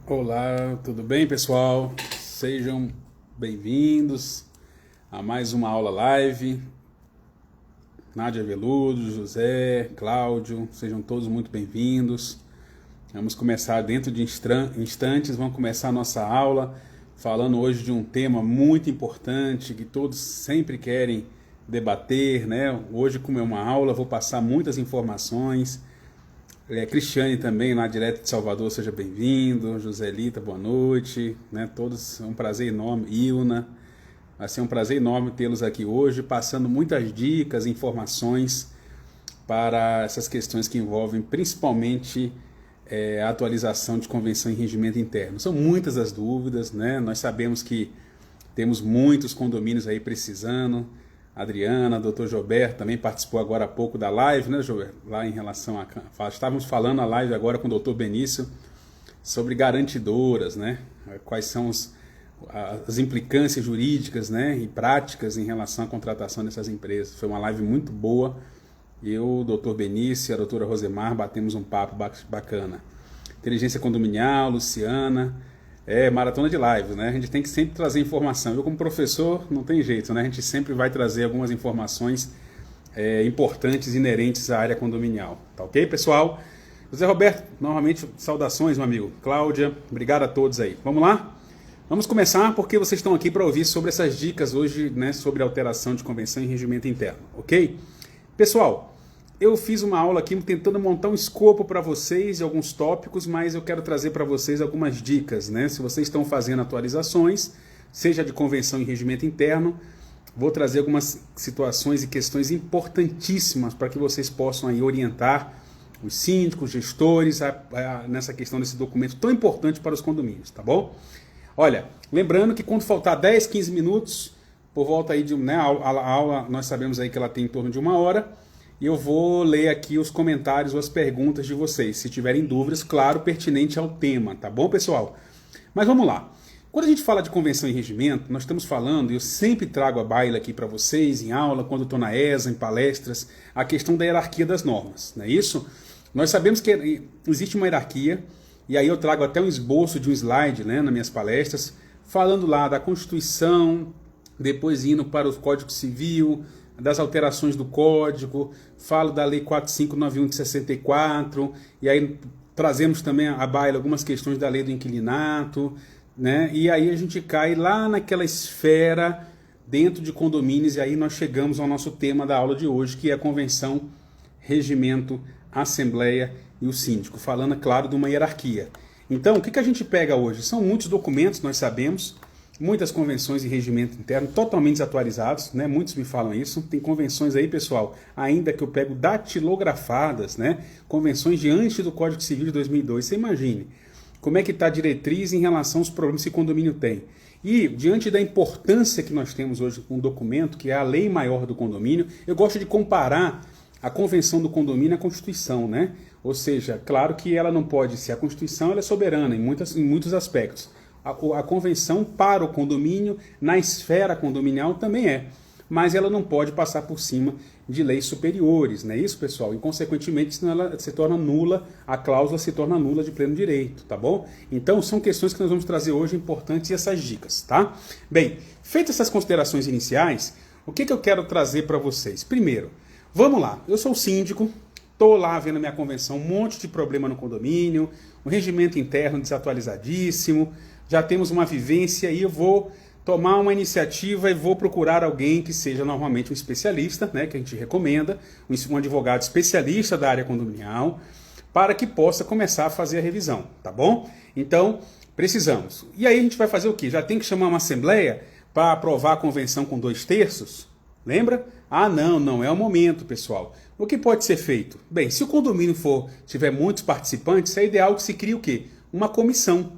Olá, tudo bem, pessoal? Sejam bem-vindos a mais uma aula live. Nádia Veludo, José, Cláudio, sejam todos muito bem-vindos. Vamos começar dentro de instantes, vamos começar a nossa aula falando hoje de um tema muito importante que todos sempre querem debater, né? Hoje, como é uma aula, vou passar muitas informações. Cristiane também, lá direto de Salvador, seja bem-vindo. Joselita, boa noite, né? Todos, é um prazer enorme. Ilna, vai ser um prazer enorme tê-los aqui hoje, passando muitas dicas, informações para essas questões que envolvem principalmente a atualização de convenção e regimento interno. São muitas as dúvidas, né? Nós sabemos que temos muitos condomínios aí precisando. Adriana, doutor Gilberto também participou agora há pouco da live, né, Gilberto? Lá em relação a... Estávamos falando a live agora com o doutor Benício sobre garantidoras, né? Quais são as implicâncias jurídicas, né, e práticas em relação à contratação dessas empresas. Foi uma live muito boa. Eu, o doutor Benício e a doutora Rosemar batemos um papo bacana. Inteligência condominial, Luciana... maratona de lives, né? A gente tem que sempre trazer informação. Eu, como professor, não tem jeito, né? A gente sempre vai trazer algumas informações importantes, inerentes à área condominial. Tá ok, pessoal? José Roberto, novamente, saudações, meu amigo. Cláudia, obrigado a todos aí. Vamos lá? Vamos começar porque vocês estão aqui para ouvir sobre essas dicas hoje, né? Sobre alteração de convenção e regimento interno, ok? Pessoal, eu fiz uma aula aqui tentando montar um escopo para vocês e alguns tópicos, mas eu quero trazer para vocês algumas dicas, né? Se vocês estão fazendo atualizações, seja de convenção e regimento interno, vou trazer algumas situações e questões importantíssimas para que vocês possam aí orientar os síndicos, gestores, nessa questão desse documento tão importante para os condomínios, tá bom? Olha, lembrando que quando faltar 10, 15 minutos, por volta aí de, né, a aula, nós sabemos aí que ela tem em torno de 1 hora, e eu vou ler aqui os comentários ou as perguntas de vocês, se tiverem dúvidas, claro, pertinente ao tema, tá bom, pessoal? Mas vamos lá. Quando a gente fala de convenção e regimento, nós estamos falando, e eu sempre trago a baila aqui para vocês, em aula, quando estou na ESA, em palestras, a questão da hierarquia das normas, não é isso? Nós sabemos que existe uma hierarquia, e aí eu trago até um esboço de um slide, né, nas minhas palestras, falando lá da Constituição, depois indo para o Código Civil, das alterações do Código, falo da Lei 4591 de 64, e aí trazemos também à baila algumas questões da Lei do Inquilinato, né? E aí a gente cai lá naquela esfera dentro de condomínios, e aí nós chegamos ao nosso tema da aula de hoje, que é a Convenção, Regimento, Assembleia e o Síndico, falando, é claro, de uma hierarquia. Então, o que a gente pega hoje? São muitos documentos, nós sabemos, muitas convenções e regimento interno totalmente desatualizados, né? Muitos me falam isso. Tem convenções aí, pessoal, ainda que eu pego datilografadas, né? Convenções de antes do Código Civil de 2002. Você imagine como é que está a diretriz em relação aos problemas que o condomínio tem. E, diante da importância que nós temos hoje com um documento, que é a lei maior do condomínio, eu gosto de comparar a convenção do condomínio à Constituição, né? Ou seja, claro que ela não pode ser, a Constituição ela é soberana em muitos aspectos. A convenção para o condomínio, na esfera condominial, também é. Mas ela não pode passar por cima de leis superiores, não é isso, pessoal? E, consequentemente, senão ela se torna nula, a cláusula se torna nula de pleno direito, tá bom? Então, são questões que nós vamos trazer hoje importantes e essas dicas, tá? Bem, feitas essas considerações iniciais, o que eu quero trazer para vocês? Primeiro, vamos lá, eu sou síndico, estou lá vendo a minha convenção, um monte de problema no condomínio, um regimento interno desatualizadíssimo, já temos uma vivência e eu vou tomar uma iniciativa e vou procurar alguém que seja normalmente um especialista, né, que a gente recomenda, um advogado especialista da área condominial, para que possa começar a fazer a revisão, tá bom? Então, precisamos. E aí a gente vai fazer o quê? Já tem que chamar uma assembleia para aprovar a convenção com 2/3? Lembra? Ah, não é o momento, pessoal. O que pode ser feito? Bem, se o condomínio tiver muitos participantes, é ideal que se crie o quê? Uma comissão.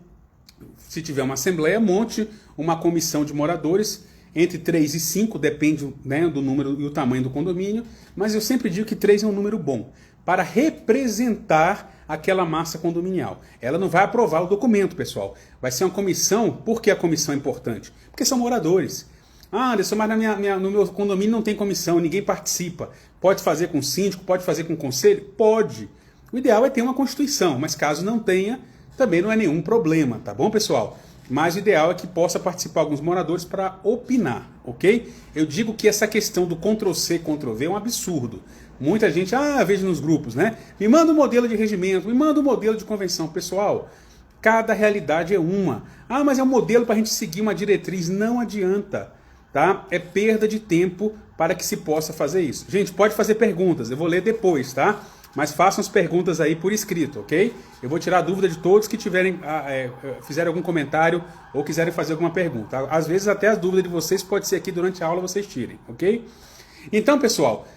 Se tiver uma assembleia, monte uma comissão de moradores, entre 3 e 5, depende, né, do número e o tamanho do condomínio, mas eu sempre digo que 3 é um número bom, para representar aquela massa condominial. Ela não vai aprovar o documento, pessoal. Vai ser uma comissão. Por que a comissão é importante? Porque são moradores. Ah, Anderson, mas no meu condomínio não tem comissão, ninguém participa. Pode fazer com síndico, pode fazer com conselho? Pode. O ideal é ter uma constituição, mas caso não tenha, também não é nenhum problema, tá bom, pessoal? Mas o ideal é que possa participar alguns moradores para opinar, ok? Eu digo que essa questão do Ctrl+C, Ctrl+V é um absurdo. Muita gente, vejo nos grupos, né? Me manda um modelo de regimento, me manda um modelo de convenção. Pessoal, cada realidade é uma. Mas é um modelo para a gente seguir uma diretriz. Não adianta, tá? É perda de tempo para que se possa fazer isso. Gente, pode fazer perguntas, eu vou ler depois, tá? Mas façam as perguntas aí por escrito, ok? Eu vou tirar a dúvida de todos que fizerem algum comentário ou quiserem fazer alguma pergunta. Às vezes até as dúvidas de vocês pode ser aqui durante a aula vocês tirem, ok? Então, pessoal,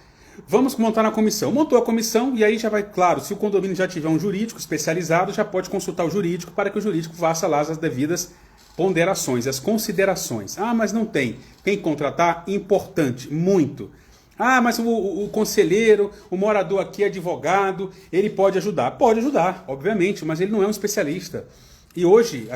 vamos montar na comissão. Montou a comissão e aí já vai, claro, se o condomínio já tiver um jurídico especializado, já pode consultar o jurídico para que o jurídico faça lá as devidas ponderações, as considerações. Mas não tem. Tem que contratar? Importante, muito. Mas o conselheiro, o morador aqui é advogado, ele pode ajudar. Pode ajudar, obviamente, mas ele não é um especialista. E hoje,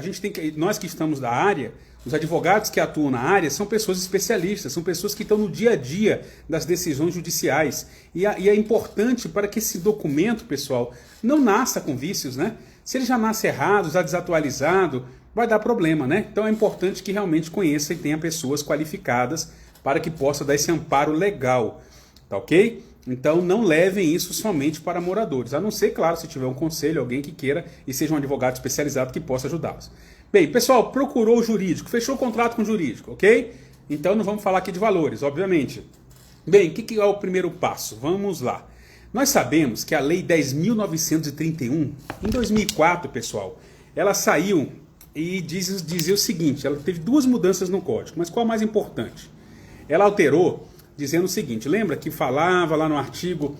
nós que estamos da área, os advogados que atuam na área são pessoas especialistas, são pessoas que estão no dia a dia das decisões judiciais. E é importante para que esse documento, pessoal, não nasça com vícios, né? Se ele já nasce errado, já desatualizado, vai dar problema, né? Então é importante que realmente conheça e tenha pessoas qualificadas para que possa dar esse amparo legal, tá ok? Então não levem isso somente para moradores, a não ser, claro, se tiver um conselho, alguém que queira e seja um advogado especializado que possa ajudá-los. Bem, pessoal, procurou o jurídico, fechou o contrato com o jurídico, ok? Então não vamos falar aqui de valores, obviamente. Bem, o que é o primeiro passo? Vamos lá. Nós sabemos que a Lei 10.931, em 2004, pessoal, ela saiu e dizia o seguinte, ela teve duas mudanças no código, mas qual a mais importante? Ela alterou dizendo o seguinte, lembra que falava lá no artigo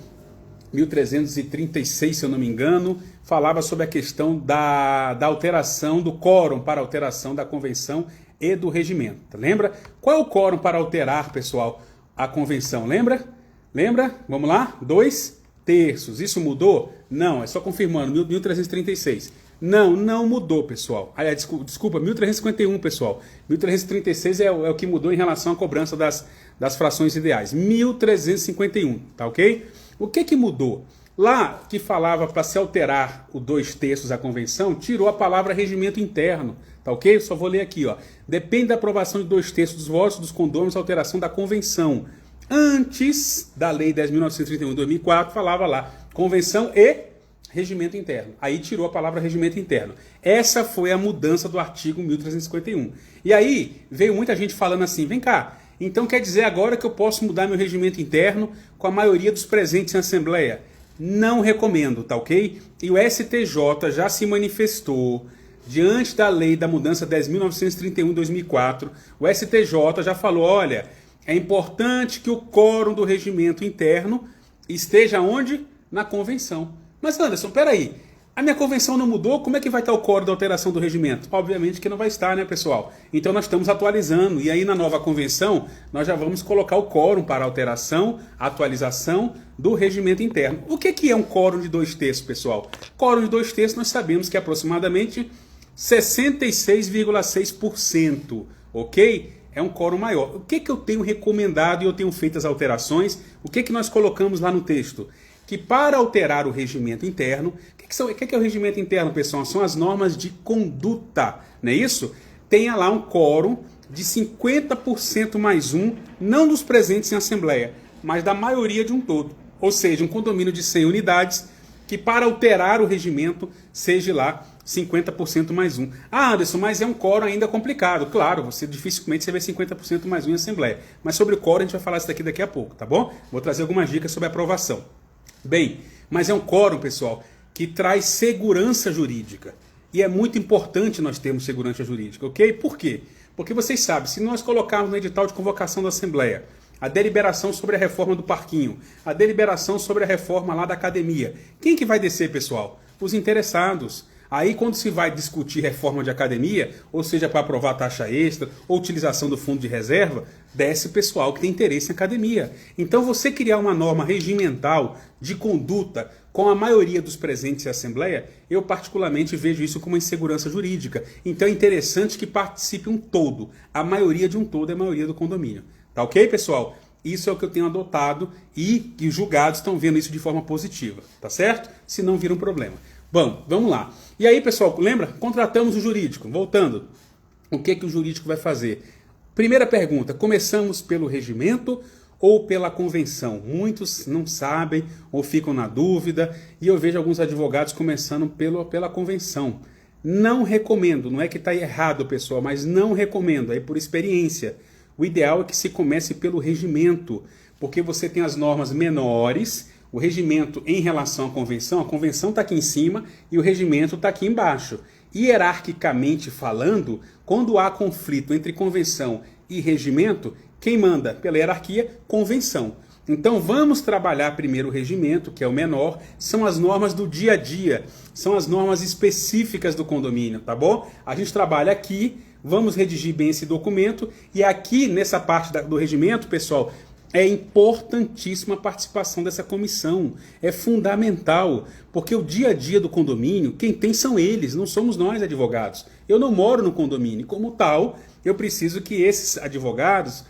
1336, se eu não me engano, falava sobre a questão da alteração do quórum para alteração da convenção e do regimento. Lembra? Qual é o quórum para alterar, pessoal, a convenção? Lembra? Lembra? Vamos lá? 2/3. Isso mudou? Não, é só confirmando, 1336. Não mudou, pessoal. Aliás, desculpa, 1351, pessoal. 1336 é o que mudou em relação à cobrança das frações ideais. 1351, tá ok? O que mudou? Lá que falava para se alterar o 2/3 da convenção, tirou a palavra regimento interno, tá ok? Só vou ler aqui, ó. Depende da aprovação de 2/3 dos votos dos condôminos a alteração da convenção. Antes da Lei 10.931 de 2004, falava lá, convenção e regimento interno. Aí tirou a palavra regimento interno. Essa foi a mudança do artigo 1351. E aí veio muita gente falando assim, vem cá, então quer dizer agora que eu posso mudar meu regimento interno com a maioria dos presentes em assembleia? Não recomendo, tá ok? E o STJ já se manifestou diante da lei da mudança 10.931 de 2004. O STJ já falou, olha, é importante que o quórum do regimento interno esteja onde? Na convenção. Mas Anderson, peraí, a minha convenção não mudou, como é que vai estar o quórum da alteração do regimento? Obviamente que não vai estar, né, pessoal? Então nós estamos atualizando, e aí na nova convenção nós já vamos colocar o quórum para alteração, atualização do regimento interno. O que é um quórum de 2/3, pessoal? Quórum de 2/3 nós sabemos que é aproximadamente 66,6%, ok? É um quórum maior. O que eu tenho recomendado e eu tenho feito as alterações? O que nós colocamos lá no texto? Que para alterar o regimento interno, o que é o regimento interno, pessoal? São as normas de conduta, não é isso? Tenha lá um quórum de 50% mais um, não dos presentes em assembleia, mas da maioria de um todo. Ou seja, um condomínio de 100 unidades, que para alterar o regimento, seja lá 50% mais um. Anderson, mas é um quórum ainda complicado. Claro, dificilmente você vê 50% mais um em assembleia. Mas sobre o quórum a gente vai falar isso daqui a pouco, tá bom? Vou trazer algumas dicas sobre a aprovação. Bem, mas é um quórum, pessoal, que traz segurança jurídica. E é muito importante nós termos segurança jurídica, ok? Por quê? Porque vocês sabem, se nós colocarmos no edital de convocação da Assembleia a deliberação sobre a reforma do parquinho, a deliberação sobre a reforma lá da academia, quem que vai descer, pessoal? Os interessados. Aí quando se vai discutir reforma de academia, ou seja, para aprovar taxa extra, ou utilização do fundo de reserva, desce o pessoal que tem interesse em academia. Então você criar uma norma regimental de conduta com a maioria dos presentes em assembleia, eu particularmente vejo isso como uma insegurança jurídica. Então é interessante que participe um todo. A maioria de um todo é a maioria do condomínio. Tá ok, pessoal? Isso é o que eu tenho adotado e os julgados estão vendo isso de forma positiva, tá certo? Se não vira um problema. Bom, vamos lá. E aí, pessoal, lembra? Contratamos o jurídico. Voltando, o que o jurídico vai fazer? Primeira pergunta, começamos pelo regimento ou pela convenção? Muitos não sabem ou ficam na dúvida, e eu vejo alguns advogados começando pela convenção. Não recomendo, não é que está errado, pessoal, mas não recomendo, é por experiência. O ideal é que se comece pelo regimento, porque você tem as normas menores, o regimento em relação à convenção, a convenção está aqui em cima e o regimento está aqui embaixo. Hierarquicamente falando, quando há conflito entre convenção e regimento, quem manda pela hierarquia? Convenção. Então vamos trabalhar primeiro o regimento, que é o menor, são as normas do dia a dia, são as normas específicas do condomínio, tá bom? A gente trabalha aqui, vamos redigir bem esse documento, e aqui nessa parte do regimento, pessoal, é importantíssima a participação dessa comissão, é fundamental, porque o dia a dia do condomínio, quem tem são eles, não somos nós advogados. Eu não moro no condomínio, como tal, eu preciso que esses advogados,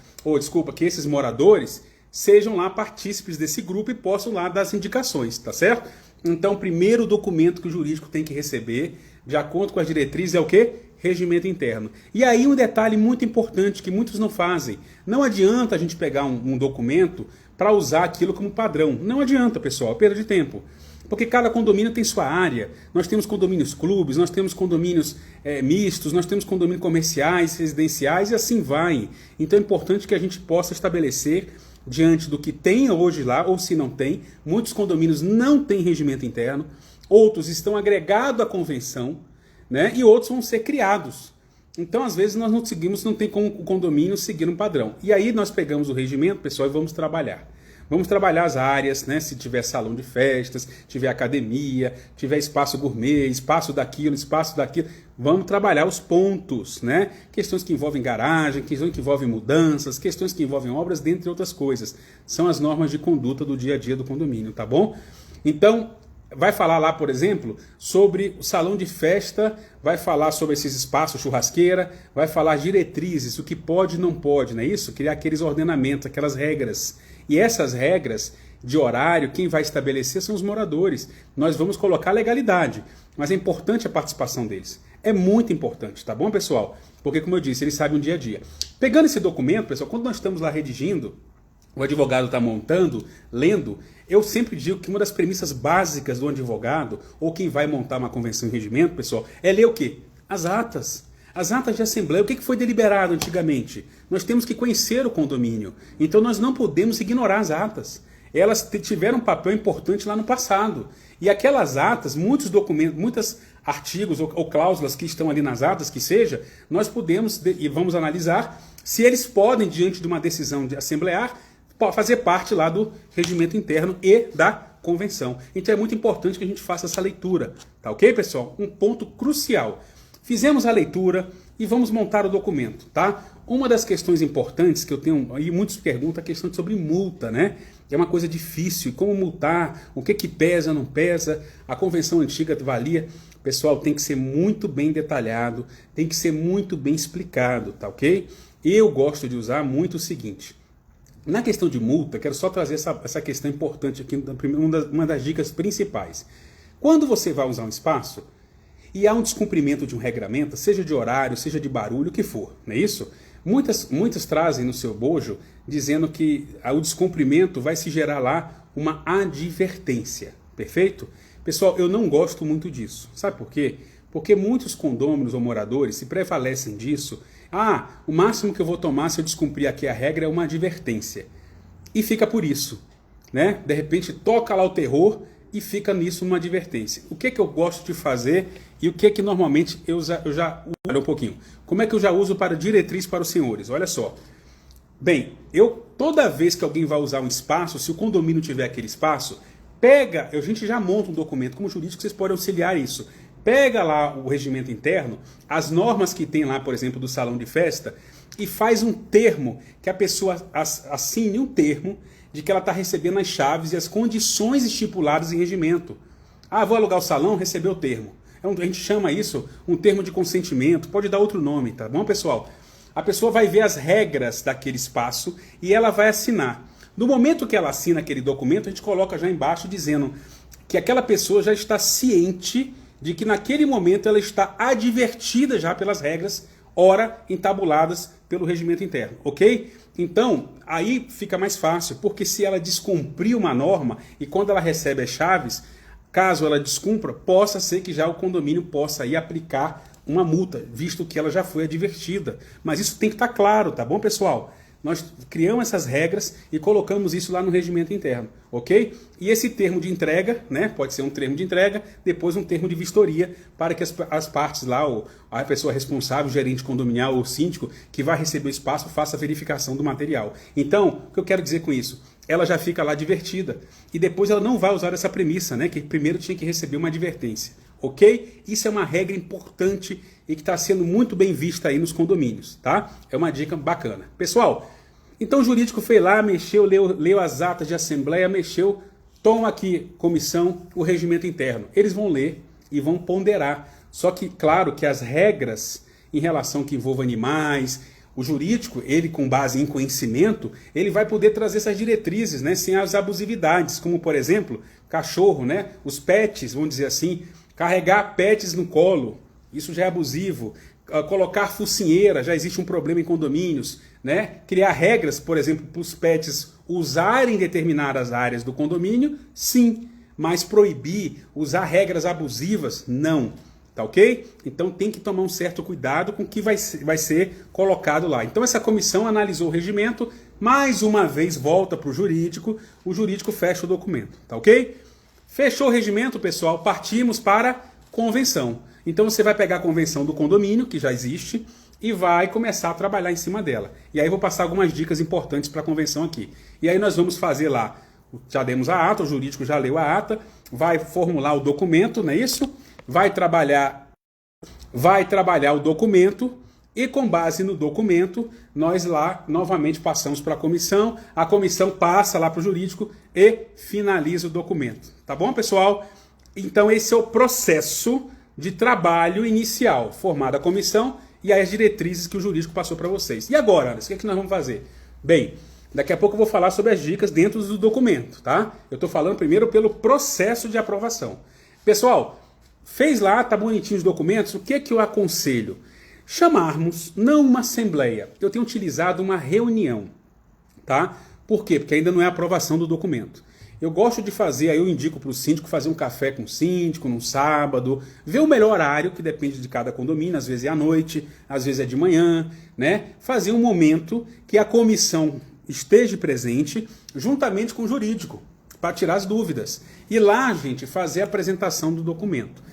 que esses moradores, sejam lá partícipes desse grupo e possam lá dar as indicações, tá certo? Então, o primeiro documento que o jurídico tem que receber, de acordo com as diretrizes, é o quê? Regimento interno. E aí um detalhe muito importante que muitos não fazem. Não adianta a gente pegar um documento para usar aquilo como padrão. Não adianta, pessoal, é perda de tempo. Porque cada condomínio tem sua área. Nós temos condomínios clubes, nós temos condomínios mistos, nós temos condomínios comerciais, residenciais e assim vai. Então é importante que a gente possa estabelecer, diante do que tem hoje lá, ou se não tem, muitos condomínios não têm regimento interno, outros estão agregados à convenção, né? E outros vão ser criados. Então, às vezes, nós não tem como o condomínio seguir um padrão. E aí nós pegamos o regimento, pessoal, e vamos trabalhar. Vamos trabalhar as áreas, né? Se tiver salão de festas, tiver academia, tiver espaço gourmet, espaço daquilo, vamos trabalhar os pontos, né? Questões que envolvem garagem, questões que envolvem mudanças, questões que envolvem obras, dentre outras coisas. São as normas de conduta do dia a dia do condomínio, tá bom? Então, vai falar lá, por exemplo, sobre o salão de festa, vai falar sobre esses espaços, churrasqueira, vai falar diretrizes, o que pode e não pode, não é isso? Criar aqueles ordenamentos, aquelas regras. E essas regras de horário, quem vai estabelecer são os moradores. Nós vamos colocar legalidade, mas é importante a participação deles. É muito importante, tá bom, pessoal? Porque, como eu disse, eles sabem o dia a dia. Pegando esse documento, pessoal, quando nós estamos lá redigindo, o advogado está montando, lendo, eu sempre digo que uma das premissas básicas do advogado, ou quem vai montar uma convenção em regimento, pessoal, é ler o quê? As atas. As atas de assembleia, o que foi deliberado antigamente? Nós temos que conhecer o condomínio. Então nós não podemos ignorar as atas. Elas tiveram um papel importante lá no passado. E aquelas atas, muitos documentos, muitos artigos ou cláusulas que estão ali nas atas, que seja, nós podemos e vamos analisar se eles podem, diante de uma decisão de assemblear, fazer parte lá do regimento interno e da convenção. Então é muito importante que a gente faça essa leitura. Tá ok, pessoal? Um ponto crucial. Fizemos a leitura e vamos montar o documento, tá? Uma das questões importantes que eu tenho, e muitos perguntam, a questão sobre multa, né? É uma coisa difícil, como multar, o que pesa, não pesa, a convenção antiga valia. Pessoal, tem que ser muito bem detalhado, tem que ser muito bem explicado, tá ok? Eu gosto de usar muito o seguinte, na questão de multa, quero só trazer essa questão importante aqui, uma das dicas principais. Quando você vai usar um espaço, e há um descumprimento de um regramento, seja de horário, seja de barulho, o que for, não é isso? Muitas trazem no seu bojo dizendo que o descumprimento vai se gerar lá uma advertência, perfeito? Pessoal, eu não gosto muito disso. Sabe por quê? Porque muitos condôminos ou moradores se prevalecem disso. O máximo que eu vou tomar se eu descumprir aqui a regra é uma advertência. E fica por isso, né? De repente toca lá o terror e fica nisso uma advertência. O que eu gosto de fazer e o que normalmente eu já uso um pouquinho. Como é que eu já uso para diretriz para os senhores? Olha só. Bem, toda vez que alguém vai usar um espaço, se o condomínio tiver aquele espaço, a gente já monta um documento como jurídico, vocês podem auxiliar isso. Pega lá o regimento interno, as normas que tem lá, por exemplo, do salão de festa, e faz um termo, que a pessoa assine um termo de que ela está recebendo as chaves e as condições estipuladas em regimento. Vou alugar o salão, recebeu o termo. A gente chama isso um termo de consentimento, pode dar outro nome, tá bom, pessoal? A pessoa vai ver as regras daquele espaço e ela vai assinar. No momento que ela assina aquele documento, a gente coloca já embaixo dizendo que aquela pessoa já está ciente de que naquele momento ela está advertida já pelas regras, ora entabuladas pelo regimento interno, ok? Então, aí fica mais fácil, porque se ela descumprir uma norma e quando ela recebe as chaves, caso ela descumpra, possa ser que já o condomínio possa aí aplicar uma multa, visto que ela já foi advertida. Mas isso tem que estar claro, tá bom, pessoal? Nós criamos essas regras e colocamos isso lá no regimento interno, ok? E esse termo de entrega, né, pode ser um termo de entrega, depois um termo de vistoria, para que as partes lá, a pessoa responsável, o gerente condominial ou o síndico, que vai receber o espaço, faça a verificação do material. Então, o que eu quero dizer com isso? Ela já fica lá advertida. E depois ela não vai usar essa premissa, né, que primeiro tinha que receber uma advertência. Ok? Isso é uma regra importante e que está sendo muito bem vista aí nos condomínios, tá? É uma dica bacana. Pessoal, então o jurídico foi lá, mexeu, leu as atas de assembleia, mexeu, toma aqui, comissão, o regimento interno. Eles vão ler e vão ponderar. Só que, claro, que as regras em relação que envolvam animais, o jurídico, ele com base em conhecimento, ele vai poder trazer essas diretrizes, né, sem as abusividades, como, por exemplo, cachorro, né, os pets, vamos dizer assim, carregar pets no colo, isso já é abusivo. Colocar focinheira, já existe um problema em condomínios, né? Criar regras, por exemplo, para os pets usarem determinadas áreas do condomínio, sim. Mas proibir, usar regras abusivas, não. Tá ok? Então tem que tomar um certo cuidado com o que vai ser colocado lá. Então essa comissão analisou o regimento, mais uma vez volta para o jurídico fecha o documento, tá ok? Fechou o regimento, pessoal, partimos para convenção. Então você vai pegar a convenção do condomínio, que já existe, e vai começar a trabalhar em cima dela. E aí eu vou passar algumas dicas importantes para a convenção aqui. E aí nós vamos fazer lá, já demos a ata, o jurídico já leu a ata, vai formular o documento, não é isso? Vai trabalhar o documento e com base no documento, nós lá novamente passamos para a comissão passa lá para o jurídico e finaliza o documento. Tá bom, pessoal? Então esse é o processo de trabalho inicial, formada a comissão e aí as diretrizes que o jurídico passou para vocês. E agora, Anderson, o que nós vamos fazer? Bem, daqui a pouco eu vou falar sobre as dicas dentro do documento, tá? Eu estou falando primeiro pelo processo de aprovação. Pessoal, fez lá, tá bonitinho os documentos, o que é que eu aconselho? Chamarmos, não uma assembleia, eu tenho utilizado uma reunião, tá? Por quê? Porque ainda não é a aprovação do documento. Eu gosto de fazer, aí eu indico para o síndico fazer um café com o síndico num sábado, ver o melhor horário, que depende de cada condomínio, às vezes é à noite, às vezes é de manhã, né? Fazer um momento que a comissão esteja presente, juntamente com o jurídico, para tirar as dúvidas. E lá, gente, fazer a apresentação do documento.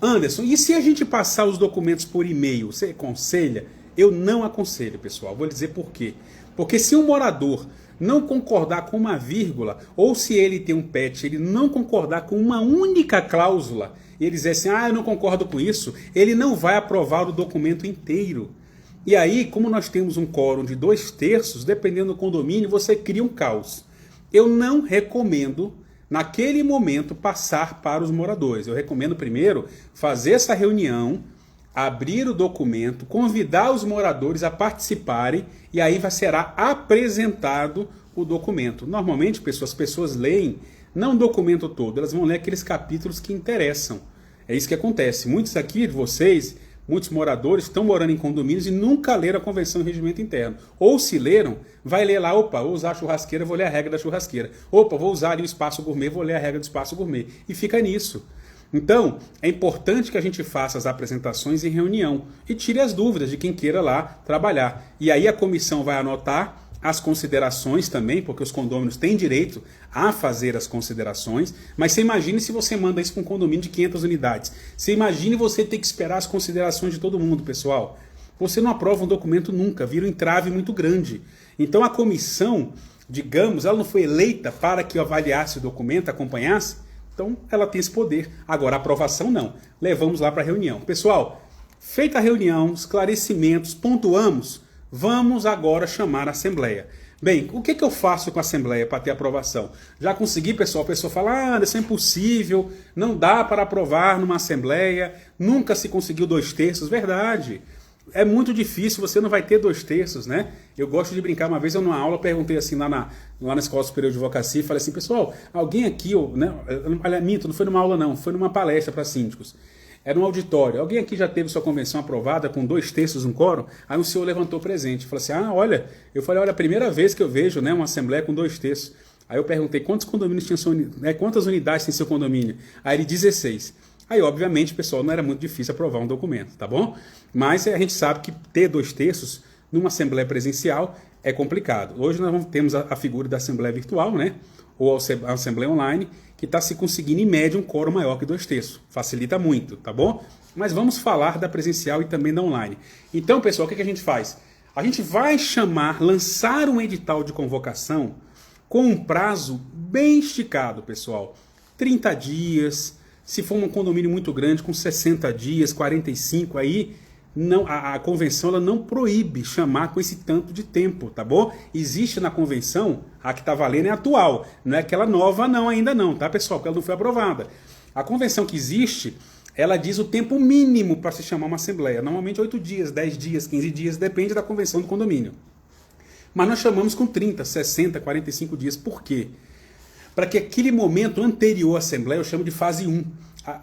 Anderson, e se a gente passar os documentos por e-mail, você aconselha? Eu não aconselho, pessoal. Vou dizer por quê. Porque se um morador não concordar com uma vírgula, ou se ele tem um pet, ele não concordar com uma única cláusula, e ele dizer assim, eu não concordo com isso, ele não vai aprovar o documento inteiro. E aí, como nós temos um quórum de 2/3, dependendo do condomínio, você cria um caos. Eu não recomendo, naquele momento, passar para os moradores. Eu recomendo primeiro fazer essa reunião, abrir o documento, convidar os moradores a participarem e aí será apresentado o documento. Normalmente, as pessoas leem não o documento todo, elas vão ler aqueles capítulos que interessam. É isso que acontece. Muitos aqui de vocês, muitos moradores, estão morando em condomínios e nunca leram a Convenção e Regimento Interno. Ou se leram, vai ler lá, opa, vou usar a churrasqueira, vou ler a regra da churrasqueira. Opa, vou usar ali o espaço gourmet, vou ler a regra do espaço gourmet. E fica nisso. Então, é importante que a gente faça as apresentações em reunião e tire as dúvidas de quem queira lá trabalhar. E aí a comissão vai anotar as considerações também, porque os condôminos têm direito a fazer as considerações, mas você imagine se você manda isso para um condomínio de 500 unidades. Você imagine você ter que esperar as considerações de todo mundo, pessoal. Você não aprova um documento nunca, vira um entrave muito grande. Então a comissão, digamos, ela não foi eleita para que avaliasse o documento, acompanhasse, então ela tem esse poder. Agora a aprovação não. Levamos lá para a reunião. Pessoal, feita a reunião, esclarecimentos, pontuamos, vamos agora chamar a assembleia. Bem, o que eu faço com a assembleia para ter aprovação? Já consegui, pessoal? A pessoa fala, isso é impossível, não dá para aprovar numa assembleia, nunca se conseguiu 2/3, verdade. é muito difícil, você não vai ter 2/3, né? Eu gosto de brincar, uma vez eu numa aula perguntei assim lá na Escola Superior de Advocacia, falei assim, pessoal, alguém aqui, né? Minto, não foi numa aula não, foi numa palestra para síndicos. Era um auditório. Alguém aqui já teve sua convenção aprovada com 2/3 no quórum? Aí um senhor levantou presente. Falou assim, olha, eu falei, olha, a primeira vez que eu vejo, né, uma assembleia com 2/3. Aí eu perguntei, quantos condomínios tinha quantas unidades tem seu condomínio? Aí ele, 16. Aí, obviamente, pessoal, não era muito difícil aprovar um documento, tá bom? Mas a gente sabe que ter 2/3 numa assembleia presencial é complicado. Hoje nós temos a figura da assembleia virtual, né? Ou a assembleia online, que está se conseguindo, em média, um quórum maior que 2/3. Facilita muito, tá bom? Mas vamos falar da presencial e também da online. Então, pessoal, o que a gente faz? A gente vai lançar um edital de convocação com um prazo bem esticado, pessoal. 30 dias, se for um condomínio muito grande, com 60 dias, 45, aí não, a convenção ela não proíbe chamar com esse tanto de tempo, tá bom? Existe na convenção, a que está valendo é a atual, não é aquela nova não, ainda não, tá pessoal? Porque ela não foi aprovada. A convenção que existe, ela diz o tempo mínimo para se chamar uma assembleia. Normalmente 8 dias, 10 dias, 15 dias, depende da convenção do condomínio. Mas nós chamamos com 30, 60, 45 dias. Por quê? Para que aquele momento anterior à assembleia, eu chamo de fase 1,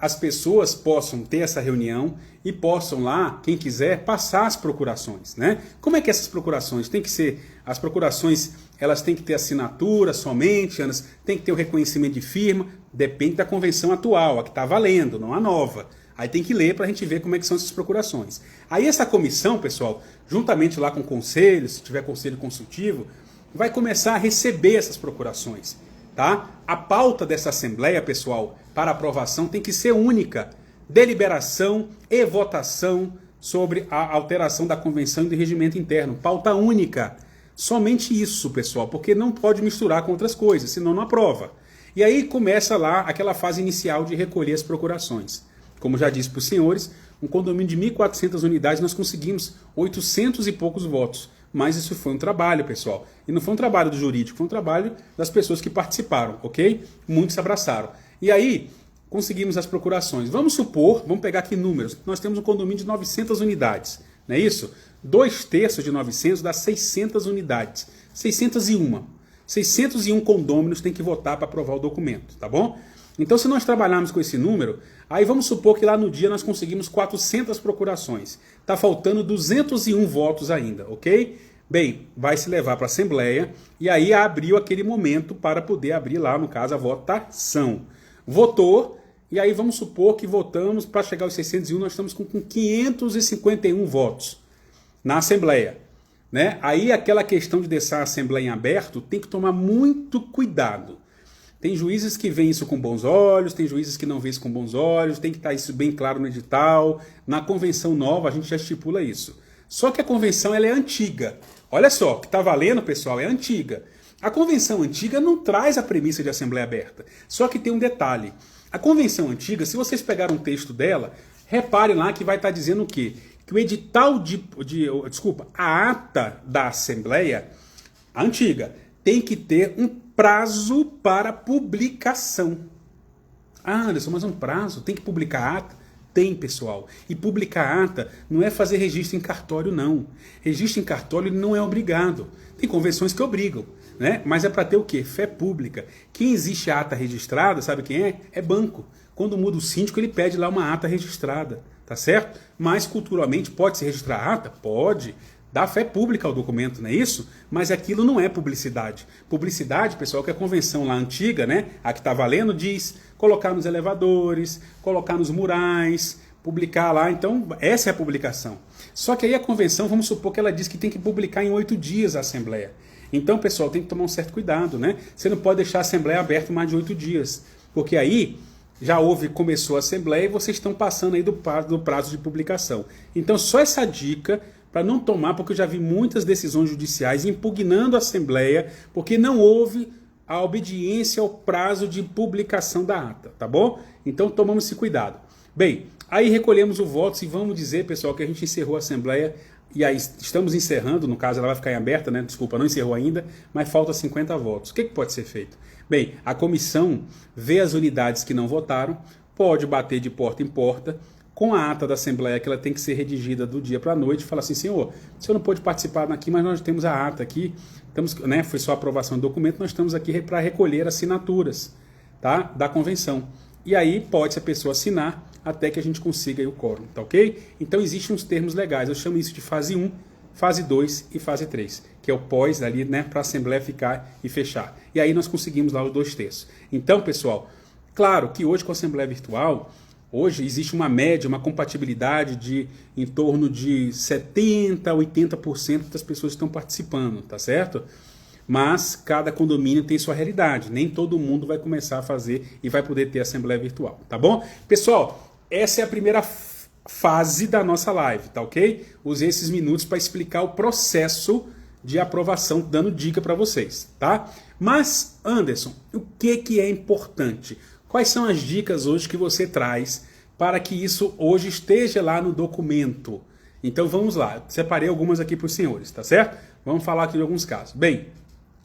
as pessoas possam ter essa reunião e possam lá, quem quiser, passar as procurações, né? Como é que essas procurações? Tem que ser, as procurações, elas têm que ter assinatura somente, elas têm que ter o reconhecimento de firma, depende da convenção atual, a que está valendo, não a nova. Aí tem que ler para a gente ver como é que são essas procurações. Aí essa comissão, pessoal, juntamente lá com o conselho, se tiver conselho consultivo, vai começar a receber essas procurações. Tá? A pauta dessa assembleia, pessoal, para aprovação tem que ser única. Deliberação e votação sobre a alteração da convenção e do regimento interno. Pauta única. Somente isso, pessoal, porque não pode misturar com outras coisas, senão não aprova. E aí começa lá aquela fase inicial de recolher as procurações. Como já disse para os senhores, um condomínio de 1.400 unidades, nós conseguimos 800 e poucos votos. Mas isso foi um trabalho, pessoal. E não foi um trabalho do jurídico, foi um trabalho das pessoas que participaram, ok? Muitos se abraçaram. E aí, conseguimos as procurações. Vamos supor, vamos pegar aqui números, nós temos um condomínio de 900 unidades, não é isso? 2/3 de 900 dá 600 unidades. 601. 601 condôminos têm que votar para aprovar o documento, tá bom? Então, se nós trabalharmos com esse número, aí vamos supor que lá no dia nós conseguimos 400 procurações. Está faltando 201 votos ainda, ok? Bem, vai se levar para a Assembleia e aí abriu aquele momento para poder abrir lá, no caso, a votação. Votou, e aí vamos supor que votamos, para chegar aos 601, nós estamos com 551 votos na Assembleia. Né? Aí aquela questão de deixar a Assembleia em aberto tem que tomar muito cuidado. Tem juízes que veem isso com bons olhos, tem juízes que não veem isso com bons olhos, tem que estar isso bem claro no edital. Na convenção nova a gente já estipula isso. Só que a convenção ela é antiga. Olha só, o que está valendo, pessoal, é antiga. A convenção antiga não traz a premissa de assembleia aberta. Só que tem um detalhe. A convenção antiga, se vocês pegarem um texto dela, reparem lá que vai estar dizendo o quê? Que o edital a ata da assembleia, a antiga, tem que ter um prazo para publicação. Ah, Anderson, mas um prazo? Tem que publicar a ata? Tem, pessoal. E publicar a ata não é fazer registro em cartório, não. Registro em cartório não é obrigado. Tem convenções que obrigam, né? Mas é para ter o quê? Fé pública. Quem existe a ata registrada, sabe quem é? É banco. Quando muda o síndico, ele pede lá uma ata registrada, tá certo? Mas culturalmente pode se registrar a ata? Pode. Dá fé pública ao documento, não é isso? Mas aquilo não é publicidade. Publicidade, pessoal, que a convenção lá antiga, né, a que está valendo, diz colocar nos elevadores, colocar nos murais, publicar lá. Então, essa é a publicação. Só que aí a convenção, vamos supor que ela diz que tem que publicar em 8 dias a Assembleia. Então, pessoal, tem que tomar um certo cuidado, né? Você não pode deixar a Assembleia aberta mais de 8 dias. Porque aí já começou a Assembleia e vocês estão passando aí do prazo de publicação. Então, só essa dica para não tomar, porque eu já vi muitas decisões judiciais impugnando a Assembleia, porque não houve a obediência ao prazo de publicação da ata, tá bom? Então tomamos esse cuidado. Bem, aí recolhemos o voto e vamos dizer, pessoal, que a gente encerrou a Assembleia, e aí estamos encerrando, no caso ela vai ficar em aberta, né? Desculpa, não encerrou ainda, mas falta 50 votos. O que pode ser feito? Bem, a comissão vê as unidades que não votaram, pode bater de porta em porta, com a ata da Assembleia, que ela tem que ser redigida do dia para a noite, fala assim, senhor, o senhor não pôde participar aqui, mas nós temos a ata aqui, foi só a aprovação do documento, nós estamos aqui para recolher assinaturas, tá, da convenção. E aí pode a pessoa assinar até que a gente consiga aí o quórum, tá ok? Então existem uns termos legais, eu chamo isso de fase 1, fase 2 e fase 3, que é o pós ali, né, para a Assembleia ficar e fechar. E aí nós conseguimos lá os 2/3. Então, pessoal, claro que hoje com a Assembleia Virtual, hoje existe uma média, uma compatibilidade de em torno de 70% a 80% das pessoas que estão participando, tá certo? Mas cada condomínio tem sua realidade, nem todo mundo vai começar a fazer e vai poder ter Assembleia Virtual, tá bom? Pessoal, essa é a primeira fase da nossa live, tá ok? Usei esses minutos para explicar o processo de aprovação, dando dica para vocês, tá? Mas, Anderson, o que é importante? Quais são as dicas hoje que você traz para que isso hoje esteja lá no documento? Então vamos lá, separei algumas aqui para os senhores, tá certo? Vamos falar aqui de alguns casos. Bem,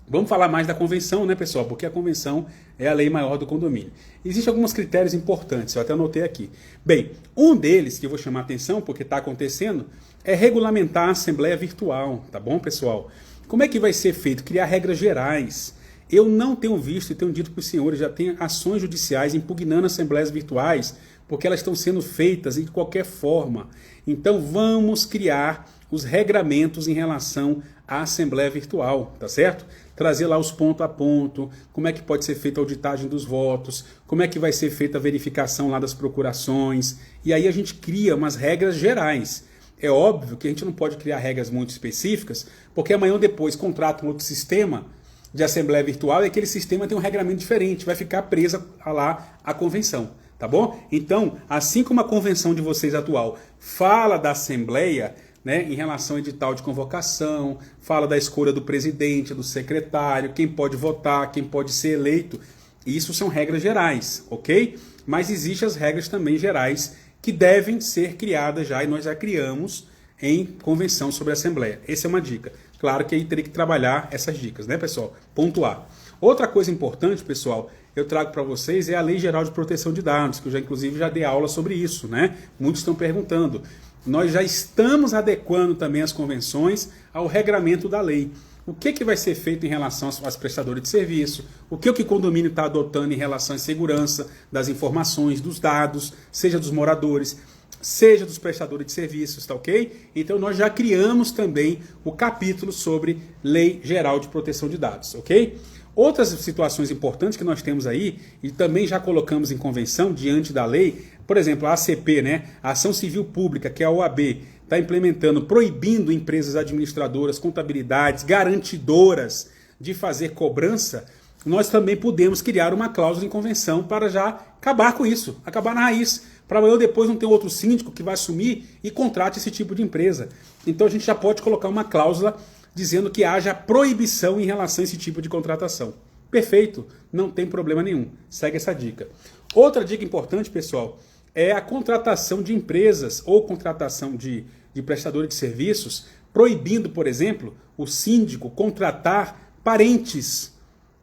vamos falar mais da convenção, né, pessoal? Porque a convenção é a lei maior do condomínio. Existem alguns critérios importantes, eu até anotei aqui. Bem, um deles que eu vou chamar a atenção, porque está acontecendo, é regulamentar a Assembleia Virtual, tá bom, pessoal? Como é que vai ser feito? Criar regras gerais. Eu não tenho visto e tenho dito para os senhores, já tem ações judiciais impugnando assembleias virtuais, porque elas estão sendo feitas de qualquer forma. Então vamos criar os regramentos em relação à Assembleia Virtual, tá certo? Trazer lá os ponto a ponto, como é que pode ser feita a auditagem dos votos, como é que vai ser feita a verificação lá das procurações, e aí a gente cria umas regras gerais. É óbvio que a gente não pode criar regras muito específicas, porque amanhã ou depois contrata um outro sistema de Assembleia Virtual e aquele sistema tem um regramento diferente, vai ficar presa lá a convenção, tá bom? Então, assim como a convenção de vocês atual fala da Assembleia, né, em relação ao edital de convocação, fala da escolha do presidente, do secretário, quem pode votar, quem pode ser eleito, isso são regras gerais, ok? Mas existem as regras também gerais que devem ser criadas já, e nós já criamos em convenção sobre a Assembleia. Essa é uma dica. Claro que aí teria que trabalhar essas dicas, né, pessoal? Ponto A. Outra coisa importante, pessoal, eu trago para vocês é a Lei Geral de Proteção de Dados, que eu já inclusive já dei aula sobre isso, né? Muitos estão perguntando. Nós já estamos adequando também as convenções ao regramento da lei. O que vai ser feito em relação às prestadoras de serviço? O que o condomínio está adotando em relação à segurança das informações, dos dados, seja dos moradores, seja dos prestadores de serviços, tá ok? Então nós já criamos também o capítulo sobre Lei Geral de Proteção de Dados, ok? Outras situações importantes que nós temos aí, e também já colocamos em convenção diante da lei, por exemplo, a ACP, né, a Ação Civil Pública, que é a OAB, está implementando, proibindo empresas administradoras, contabilidades, garantidoras de fazer cobrança, nós também podemos criar uma cláusula em convenção para já acabar com isso, acabar na raiz, para amanhã ou depois não ter outro síndico que vai assumir e contrate esse tipo de empresa. Então a gente já pode colocar uma cláusula dizendo que haja proibição em relação a esse tipo de contratação. Perfeito, não tem problema nenhum. Segue essa dica. Outra dica importante, pessoal, é a contratação de empresas ou contratação de prestadores de serviços, proibindo, por exemplo, o síndico contratar parentes,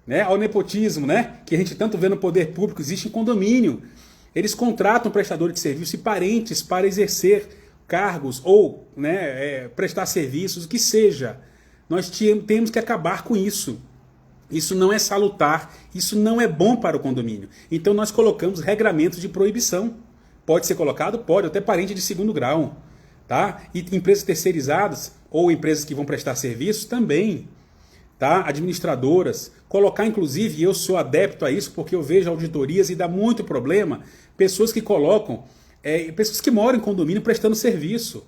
né, ao nepotismo, né, que a gente tanto vê no poder público, existe em condomínio. Eles contratam prestadores de serviço e parentes para exercer cargos ou, né, prestar serviços, o que seja. Nós temos que acabar com isso. Isso não é salutar, isso não é bom para o condomínio. Então nós colocamos regramentos de proibição. Pode ser colocado? Pode, até parente de segundo grau. Tá? E empresas terceirizadas ou empresas que vão prestar serviços também. Tá? Administradoras. Colocar, inclusive, e eu sou adepto a isso porque eu vejo auditorias e dá muito problema, pessoas que colocam, pessoas que moram em condomínio prestando serviço.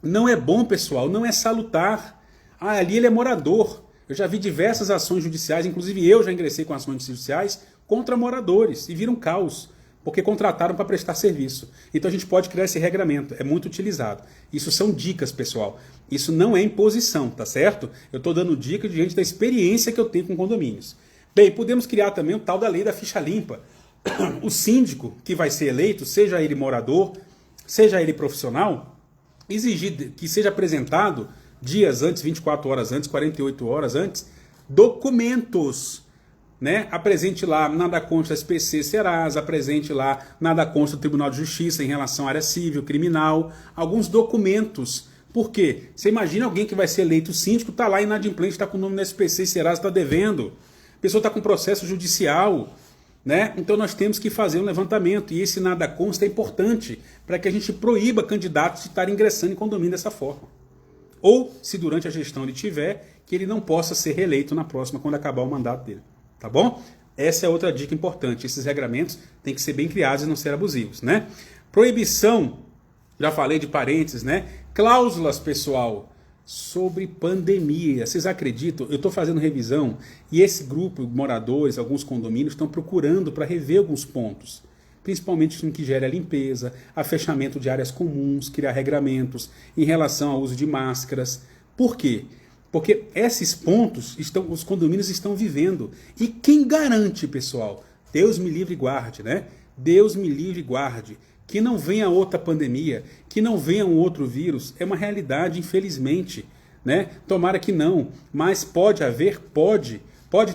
Não é bom, pessoal, não é salutar. Ah, ali ele é morador. Eu já vi diversas ações judiciais, inclusive eu já ingressei com ações judiciais contra moradores e viram caos, porque contrataram para prestar serviço. Então a gente pode criar esse regramento, é muito utilizado. Isso são dicas, pessoal. Isso não é imposição, tá certo? Eu estou dando dica diante da experiência que eu tenho com condomínios. Bem, podemos criar também o tal da lei da ficha limpa. O síndico que vai ser eleito, seja ele morador, seja ele profissional, exigir que seja apresentado dias antes, 24 horas antes, 48 horas antes, documentos né? Apresente lá, nada consta SPC Serasa, apresente lá, nada consta o Tribunal de Justiça em relação à área civil, criminal, alguns documentos. Por quê? Você imagina alguém que vai ser eleito síndico, está lá inadimplente, está com o nome no SPC Serasa, está devendo. A pessoa está com processo judicial, né? Então nós temos que fazer um levantamento, e esse nada consta é importante para que a gente proíba candidatos de estarem ingressando em condomínio dessa forma. Ou, se durante a gestão ele tiver, que ele não possa ser reeleito na próxima, quando acabar o mandato dele. Tá bom? Essa é outra dica importante. Esses regramentos têm que ser bem criados e não ser abusivos, né? Proibição, já falei de parênteses, né? Cláusulas, pessoal, sobre pandemia. Vocês acreditam? Eu estou fazendo revisão e esse grupo de moradores, alguns condomínios, estão procurando para rever alguns pontos. Principalmente no que gera a limpeza, a fechamento de áreas comuns, criar regramentos em relação ao uso de máscaras. Por quê? Porque esses pontos os condomínios estão vivendo. E quem garante, pessoal? Deus me livre e guarde, né? Deus me livre e guarde. Que não venha outra pandemia, que não venha um outro vírus. É uma realidade, infelizmente, né? Tomara que não. Mas pode haver, pode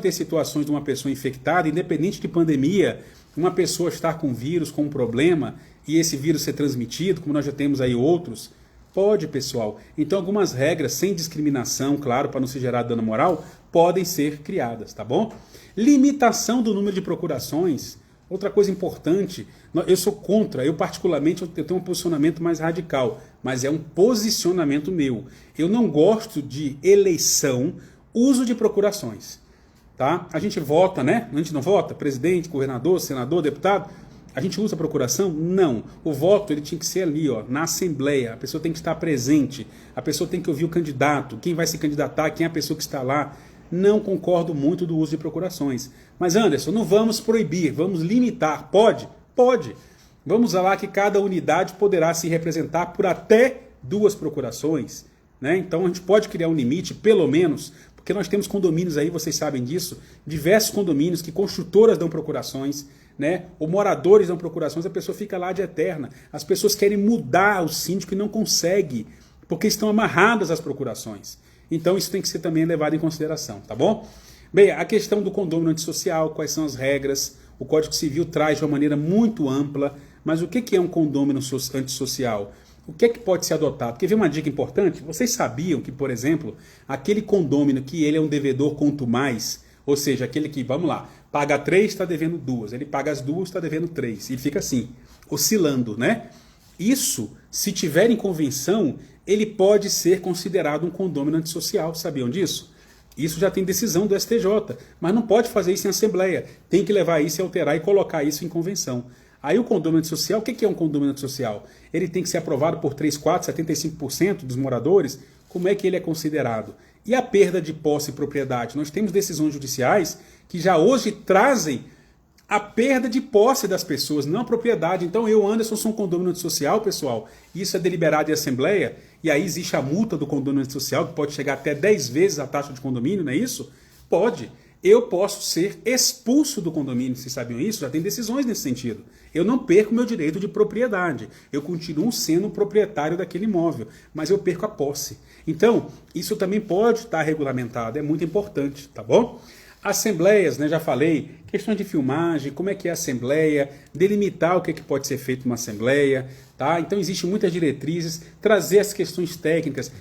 ter situações de uma pessoa infectada, independente de pandemia, uma pessoa estar com vírus, com um problema, e esse vírus ser transmitido, como nós já temos aí outros. Pode, pessoal. Então algumas regras, sem discriminação, claro, para não se gerar dano moral, podem ser criadas, tá bom? Limitação do número de procurações. Outra coisa importante, eu sou contra, eu particularmente eu tenho um posicionamento mais radical, mas é um posicionamento meu. Eu não gosto de eleição, uso de procurações. Tá? A gente vota, né? A gente não vota? Presidente, governador, senador, deputado? A gente usa a procuração? Não. O voto ele tinha que ser ali, ó, na Assembleia. A pessoa tem que estar presente. A pessoa tem que ouvir o candidato. Quem vai se candidatar, quem é a pessoa que está lá. Não concordo muito do uso de procurações. Mas, Anderson, não vamos proibir, vamos limitar. Pode? Pode. Vamos lá que cada unidade poderá se representar por até 2 procurações. Né? Então, a gente pode criar um limite, pelo menos, porque nós temos condomínios aí, vocês sabem disso, diversos condomínios que construtoras dão procurações, né? Ou moradores dão procurações, a pessoa fica lá de eterna. As pessoas querem mudar o síndico e não conseguem, porque estão amarradas às procurações. Então isso tem que ser também levado em consideração, tá bom? Bem, a questão do condomínio antissocial, quais são as regras, o Código Civil traz de uma maneira muito ampla, mas o que é um condomínio antissocial? O que é que pode ser adotado? Quer ver uma dica importante? Vocês sabiam que, por exemplo, aquele condômino que ele é um devedor quanto mais, ou seja, aquele que, vamos lá, paga 3, está devendo 2, ele paga as 2, está devendo 3, e fica assim, oscilando, né? Isso, se tiver em convenção, ele pode ser considerado um condômino antissocial, sabiam disso? Isso já tem decisão do STJ, mas não pode fazer isso em assembleia, tem que levar isso e alterar e colocar isso em convenção. Aí o condomínio antissocial, o que é um condomínio antissocial? Ele tem que ser aprovado por 3, 4, 75% dos moradores? Como é que ele é considerado? E a perda de posse e propriedade? Nós temos decisões judiciais que já hoje trazem a perda de posse das pessoas, não a propriedade. Então eu, Anderson, sou um condomínio antissocial, pessoal, isso é deliberado em assembleia, e aí existe a multa do condomínio antissocial, que pode chegar até 10 vezes a taxa de condomínio, não é isso? Pode. Eu posso ser expulso do condomínio, vocês sabiam isso? Já tem decisões nesse sentido. Eu não perco meu direito de propriedade. Eu continuo sendo o proprietário daquele imóvel, mas eu perco a posse. Então, isso também pode estar regulamentado, é muito importante, tá bom? Assembleias, né, já falei, questões de filmagem, como é que é a assembleia, delimitar o que pode ser feito numa assembleia, tá? Então existem muitas diretrizes, trazer as questões técnicas,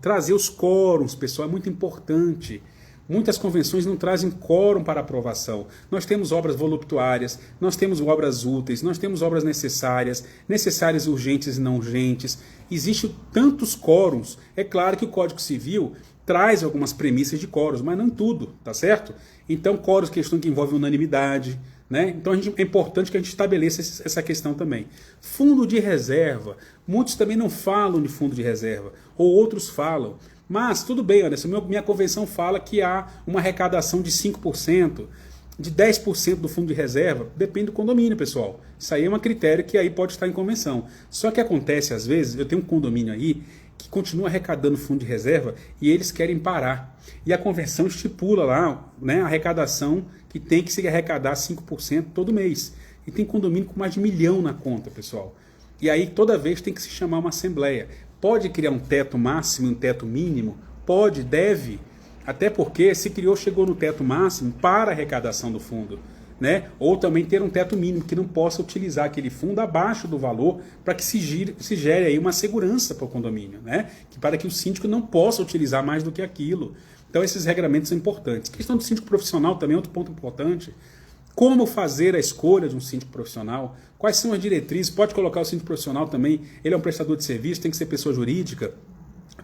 trazer os quórums, pessoal, é muito importante. Muitas convenções não trazem quórum para aprovação. Nós temos obras voluptuárias, nós temos obras úteis, nós temos obras necessárias, necessárias urgentes e não urgentes. Existem tantos quórums. É claro que o Código Civil traz algumas premissas de quórums, mas não tudo, tá certo? Então, quórums, questão que envolve unanimidade, né? Então é importante que a gente estabeleça essa questão também. Fundo de reserva. Muitos também não falam de fundo de reserva, ou outros falam. Mas tudo bem, Anderson, minha convenção fala que há uma arrecadação de 5%, de 10% do fundo de reserva, depende do condomínio, pessoal. Isso aí é um critério que aí pode estar em convenção. Só que acontece, às vezes, eu tenho um condomínio aí que continua arrecadando fundo de reserva e eles querem parar. E a convenção estipula lá, né, a arrecadação que tem que se arrecadar 5% todo mês. E tem condomínio com mais de 1 milhão na conta, pessoal. E aí toda vez tem que se chamar uma assembleia. Pode criar um teto máximo e um teto mínimo? Pode, deve. Até porque chegou no teto máximo para a arrecadação do fundo. Né? Ou também ter um teto mínimo que não possa utilizar aquele fundo abaixo do valor para que se gere aí uma segurança para o condomínio, né? Para que o síndico não possa utilizar mais do que aquilo. Então esses regramentos são importantes. A questão do síndico profissional também é outro ponto importante. Como fazer a escolha de um síndico profissional? Quais são as diretrizes? Pode colocar o síndico profissional também, ele é um prestador de serviço, tem que ser pessoa jurídica,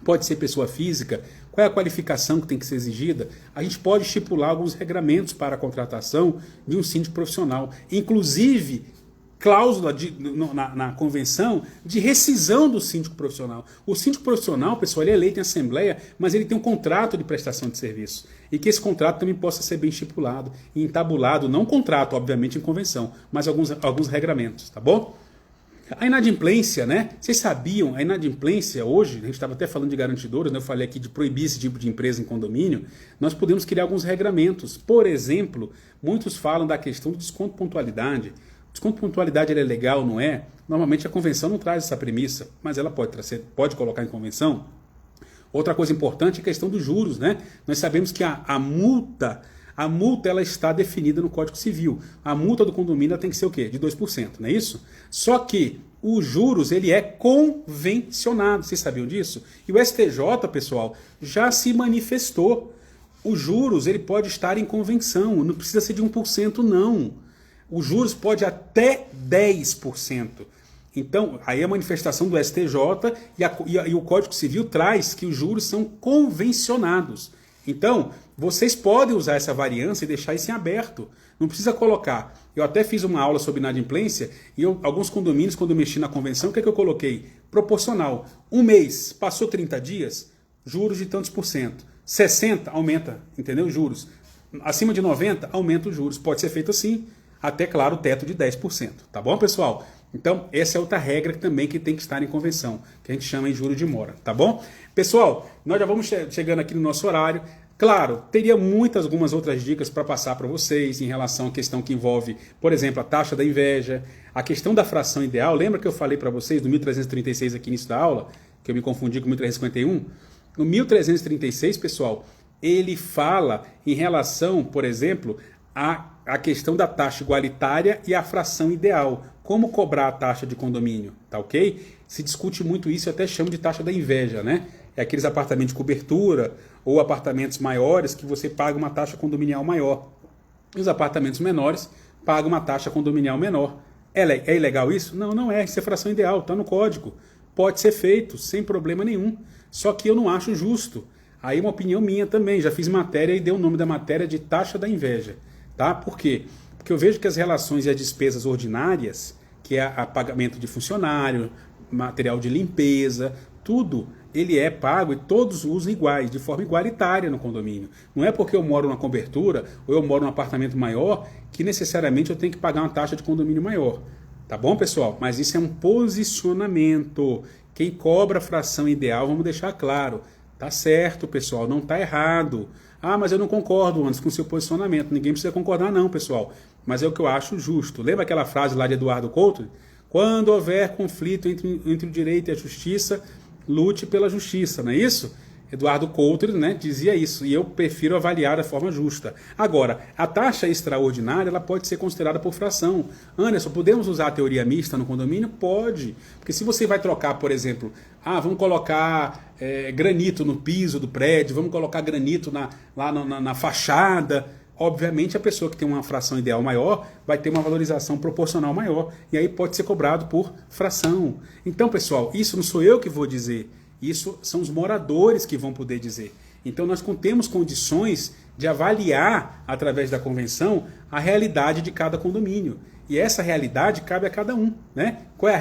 pode ser pessoa física. Qual é a qualificação que tem que ser exigida? A gente pode estipular alguns regramentos para a contratação de um síndico profissional. Inclusive, cláusula na convenção de rescisão do síndico profissional. O síndico profissional, pessoal, ele é eleito em assembleia, mas ele tem um contrato de prestação de serviço. E que esse contrato também possa ser bem estipulado e entabulado, não contrato, obviamente, em convenção, mas alguns regramentos, tá bom? A inadimplência, né? Vocês sabiam, a inadimplência hoje, a gente estava até falando de garantidoras, né? Eu falei aqui de proibir esse tipo de empresa em condomínio, nós podemos criar alguns regramentos. Por exemplo, muitos falam da questão do desconto pontualidade. Desconto pontualidade ele é legal, não é? Normalmente a convenção não traz essa premissa, mas ela pode colocar em convenção. Outra coisa importante é a questão dos juros, né? Nós sabemos que a multa ela está definida no Código Civil. A multa do condomínio tem que ser o quê? De 2%, não é isso? Só que os juros ele é convencionado, vocês sabiam disso? E o STJ, pessoal, já se manifestou. Os juros ele pode estar em convenção, não precisa ser de 1% não. Os juros pode até 10%. Então, aí a manifestação do STJ e o Código Civil traz que os juros são convencionados. Então, vocês podem usar essa variância e deixar isso em aberto. Não precisa colocar. Eu até fiz uma aula sobre inadimplência e alguns condomínios, quando eu mexi na convenção, o que é que eu coloquei? Proporcional. Um mês, passou 30 dias, juros de tantos por cento. 60, aumenta, entendeu? Juros. Acima de 90, aumenta os juros. Pode ser feito assim, até, claro, o teto de 10%. Tá bom, pessoal? Então, essa é outra regra também que tem que estar em convenção, que a gente chama em juros de mora, tá bom? Pessoal, nós já vamos chegando aqui no nosso horário. Claro, teria algumas outras dicas para passar para vocês em relação à questão que envolve, por exemplo, a taxa da inveja, a questão da fração ideal. Lembra que eu falei para vocês do 1336 aqui no início da aula, que eu me confundi com 1351? No 1336, pessoal, ele fala em relação, por exemplo, a questão da taxa igualitária e a fração ideal. Como cobrar a taxa de condomínio, tá ok? Se discute muito isso, eu até chamo de taxa da inveja, né? É aqueles apartamentos de cobertura ou apartamentos maiores que você paga uma taxa condominial maior. E os apartamentos menores pagam uma taxa condominial menor. É ilegal isso? Não, não é. Isso é fração ideal, está no código. Pode ser feito, sem problema nenhum. Só que eu não acho justo. Aí uma opinião minha também. Já fiz matéria e dei o nome da matéria de taxa da inveja. Tá? Por quê? Porque eu vejo que as relações e as despesas ordinárias, que é a pagamento de funcionário, material de limpeza, tudo, ele é pago e todos usam iguais, de forma igualitária no condomínio. Não é porque eu moro numa cobertura ou eu moro num apartamento maior que necessariamente eu tenho que pagar uma taxa de condomínio maior. Tá bom, pessoal? Mas isso é um posicionamento. Quem cobra a fração ideal, vamos deixar claro. Tá certo, pessoal, não tá errado. Ah, mas eu não concordo, Anderson, com o seu posicionamento. Ninguém precisa concordar não, pessoal. Mas é o que eu acho justo. Lembra aquela frase lá de Eduardo Couto? Quando houver conflito entre o direito e a justiça, lute pela justiça, não é isso? Eduardo Couto, né, dizia isso, e eu prefiro avaliar da forma justa. Agora, a taxa extraordinária ela pode ser considerada por fração. Anderson, podemos usar a teoria mista no condomínio? Pode. Porque se você vai trocar, por exemplo, vamos colocar granito no piso do prédio, vamos colocar granito lá na fachada, obviamente a pessoa que tem uma fração ideal maior vai ter uma valorização proporcional maior, e aí pode ser cobrado por fração. Então, pessoal, isso não sou eu que vou dizer, isso são os moradores que vão poder dizer. Então nós temos condições de avaliar, através da convenção, a realidade de cada condomínio. E essa realidade cabe a cada um, né? Qual é a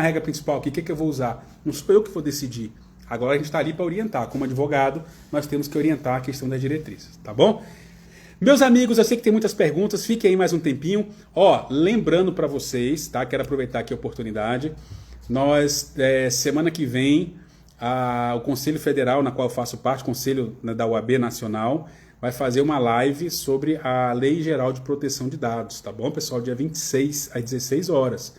regra principal aqui? O que eu vou usar? Não sou eu que vou decidir. Agora a gente está ali para orientar. Como advogado, nós temos que orientar a questão das diretrizes, tá bom? Meus amigos, eu sei que tem muitas perguntas, fiquem aí mais um tempinho. Lembrando para vocês, tá? Quero aproveitar aqui a oportunidade. Nós, semana que vem, o Conselho Federal, na qual eu faço parte, Conselho da UAB Nacional, vai fazer uma live sobre a Lei Geral de Proteção de Dados, tá bom, pessoal? Dia 26 às 16 horas.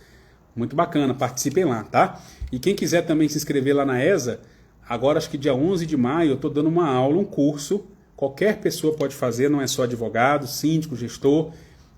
Muito bacana, participem lá, tá? E quem quiser também se inscrever lá na ESA, agora acho que dia 11 de maio eu estou dando uma aula, um curso qualquer pessoa pode fazer, não é só advogado, síndico, gestor,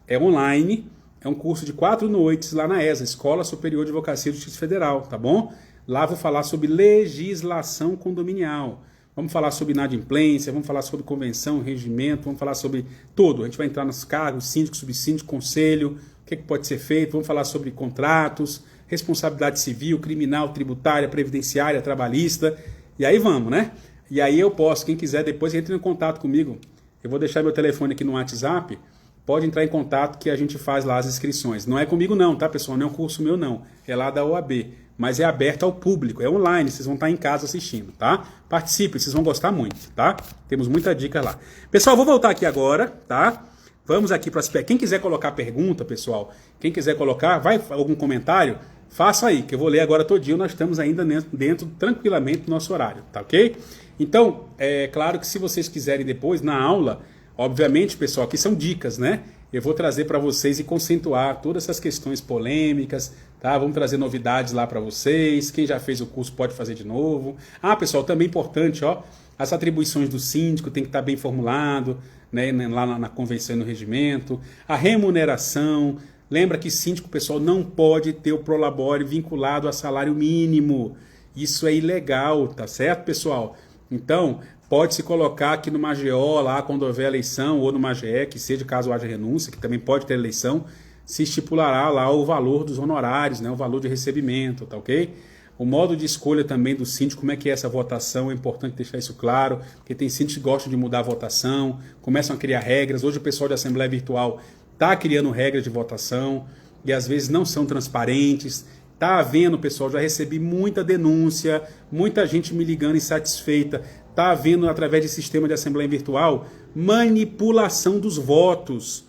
é online, é um curso de 4 noites lá na ESA, Escola Superior de Advocacia e Justiça Federal, tá bom? Lá vou falar sobre legislação condominial, vamos falar sobre inadimplência, vamos falar sobre convenção, regimento, vamos falar sobre tudo. A gente vai entrar nos cargos, síndico, subsíndico, conselho, o que pode ser feito, vamos falar sobre contratos, responsabilidade civil, criminal, tributária, previdenciária, trabalhista, e aí vamos, né? E aí eu posso, quem quiser depois entre em contato comigo, eu vou deixar meu telefone aqui no WhatsApp, pode entrar em contato que a gente faz lá as inscrições. Não é comigo não, tá pessoal? Não é um curso meu não, é lá da OAB, mas é aberto ao público, é online, vocês vão estar em casa assistindo, tá? Participe, vocês vão gostar muito, tá? Temos muita dica lá. Pessoal, vou voltar aqui agora, tá? Vamos aqui para as... Quem quiser colocar pergunta, pessoal, quem quiser colocar, vai algum comentário, faça aí, que eu vou ler agora todinho, nós estamos ainda dentro tranquilamente do nosso horário, tá ok? Então, é claro que se vocês quiserem depois, na aula, obviamente, pessoal, aqui são dicas, né? Eu vou trazer para vocês e conceituar todas essas questões polêmicas, tá? Vamos trazer novidades lá para vocês, quem já fez o curso pode fazer de novo. Ah, pessoal, também importante, ó, as atribuições do síndico tem que estar bem formulado, né? Lá na convenção e no regimento, a remuneração. Lembra que síndico, pessoal, não pode ter o prolabore vinculado a salário mínimo. Isso é ilegal, tá certo, pessoal? Então, pode-se colocar aqui numa AGO, lá quando houver eleição, ou numa AGE, que seja caso haja renúncia, que também pode ter eleição, se estipulará lá o valor dos honorários, né, o valor de recebimento, tá ok? O modo de escolha também do síndico, como é que é essa votação, é importante deixar isso claro, porque tem síndicos que gostam de mudar a votação, começam a criar regras. Hoje o pessoal de Assembleia Virtual está criando regras de votação, e às vezes não são transparentes. Tá havendo, pessoal, já recebi muita denúncia, muita gente me ligando insatisfeita. Tá havendo, através de sistema de assembleia virtual, manipulação dos votos,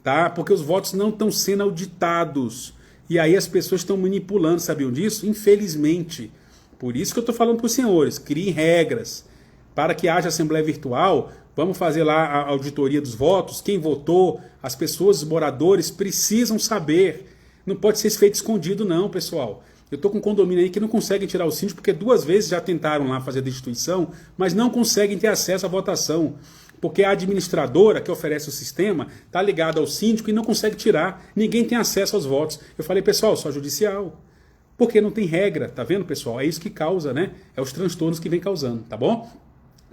tá? Porque os votos não estão sendo auditados. E aí as pessoas estão manipulando, sabiam disso? Infelizmente. Por isso que eu estou falando para os senhores, criem regras. Para que haja assembleia virtual, vamos fazer lá a auditoria dos votos, quem votou, as pessoas, os moradores precisam saber. Não pode ser feito escondido não, pessoal. Eu estou com um condomínio aí que não conseguem tirar o síndico porque 2 vezes já tentaram lá fazer a destituição, mas não conseguem ter acesso à votação. Porque a administradora que oferece o sistema está ligada ao síndico e não consegue tirar. Ninguém tem acesso aos votos. Eu falei, pessoal, só judicial. Porque não tem regra, tá vendo, pessoal? É isso que causa, né? É os transtornos que vem causando, tá bom?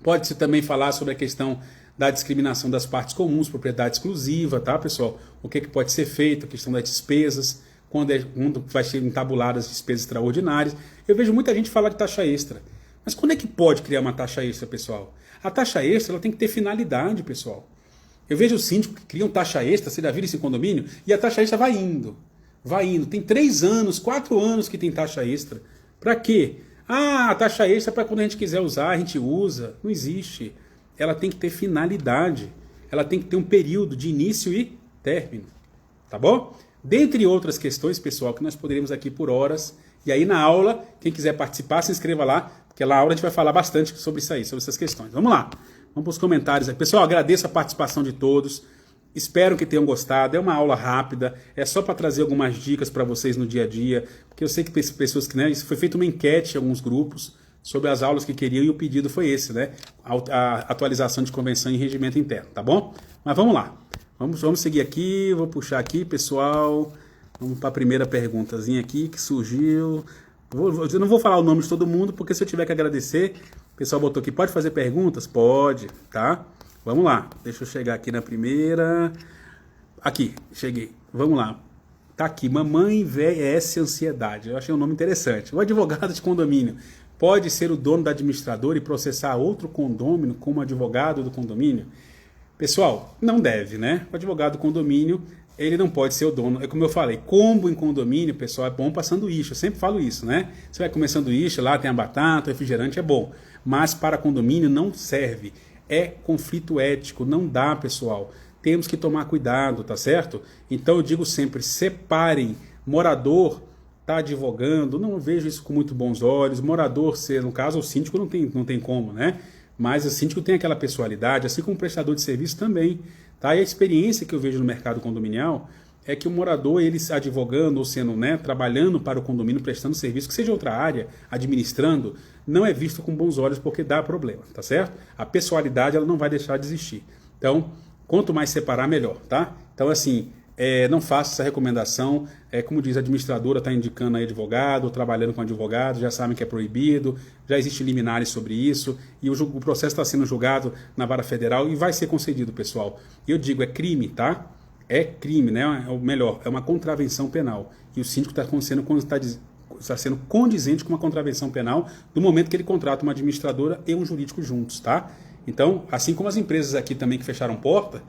Pode-se também falar sobre a questão da discriminação das partes comuns, propriedade exclusiva, tá, pessoal? O que pode ser feito, a questão das despesas, quando vai ser entabuladas as despesas extraordinárias. Eu vejo muita gente falar de taxa extra. Mas quando é que pode criar uma taxa extra, pessoal? A taxa extra ela tem que ter finalidade, pessoal. Eu vejo o síndico que criam taxa extra, você já viu esse condomínio? E a taxa extra vai indo. Vai indo. Tem 3 anos, 4 anos que tem taxa extra. Para quê? Ah, a taxa extra é para quando a gente quiser usar, a gente usa. Não existe. Ela tem que ter finalidade. Ela tem que ter um período de início e término. Tá bom? Dentre outras questões, pessoal, que nós poderíamos aqui por horas. E aí na aula, quem quiser participar, se inscreva lá, porque na aula a gente vai falar bastante sobre isso aí, sobre essas questões. Vamos lá. Vamos para os comentários aqui. Pessoal, agradeço a participação de todos. Espero que tenham gostado. É uma aula rápida. É só para trazer algumas dicas para vocês no dia a dia. Porque eu sei que pessoas que... Né, isso foi feita uma enquete em alguns grupos sobre as aulas que queriam e o pedido foi esse, né? A atualização de convenção e regimento interno, tá bom? Mas vamos lá. Vamos seguir aqui. Vou puxar aqui, pessoal. Vamos para a primeira perguntazinha aqui que surgiu. Eu não vou falar o nome de todo mundo, porque se eu tiver que agradecer, o pessoal botou aqui, pode fazer perguntas? Pode, tá? Vamos lá, deixa eu chegar aqui na primeira. Aqui, cheguei. Vamos lá. Tá aqui, Mamãe VS Ansiedade. Eu achei um nome interessante. O advogado de condomínio pode ser o dono da administradora e processar outro condômino como advogado do condomínio? Pessoal, não deve, né? O advogado do condomínio, ele não pode ser o dono. É como eu falei, combo em condomínio, pessoal, é bom para sanduíche. Eu sempre falo isso, né? Você vai comer sanduíche, lá tem a batata, o refrigerante, é bom. Mas para condomínio não serve. É conflito ético, não dá, pessoal. Temos que tomar cuidado, tá certo? Então eu digo sempre, separem. Morador está advogando, não vejo isso com muito bons olhos. Morador, no caso, o síndico não tem como, né? Mas o síndico tem aquela pessoalidade, assim como o prestador de serviço também. Tá? E a experiência que eu vejo no mercado condominial é que o morador, ele advogando ou sendo, né, trabalhando para o condomínio, prestando serviço, que seja outra área, administrando, não é visto com bons olhos porque dá problema, tá certo? A pessoalidade, ela não vai deixar de existir. Então, quanto mais separar, melhor, tá? Então, assim, não faça essa recomendação. Como diz a administradora, está indicando aí advogado, ou trabalhando com advogado, já sabem que é proibido, já existe liminares sobre isso, e o processo está sendo julgado na vara federal e vai ser concedido, pessoal. E eu digo, é crime, tá? É crime, né? É o melhor, é uma contravenção penal. E o síndico está sendo condizente com uma contravenção penal do momento que ele contrata uma administradora e um jurídico juntos, tá? Então, assim como as empresas aqui também que fecharam porta,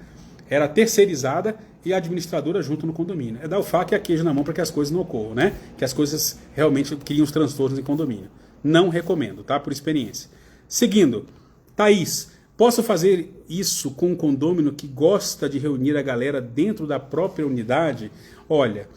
era terceirizada e a administradora junto no condomínio. É dar o faca e a queijo na mão para que as coisas não ocorram, né? Que as coisas realmente criem os transtornos em condomínio. Não recomendo, tá? Por experiência. Seguindo, Thaís, posso fazer isso com um condomínio que gosta de reunir a galera dentro da própria unidade? Olha,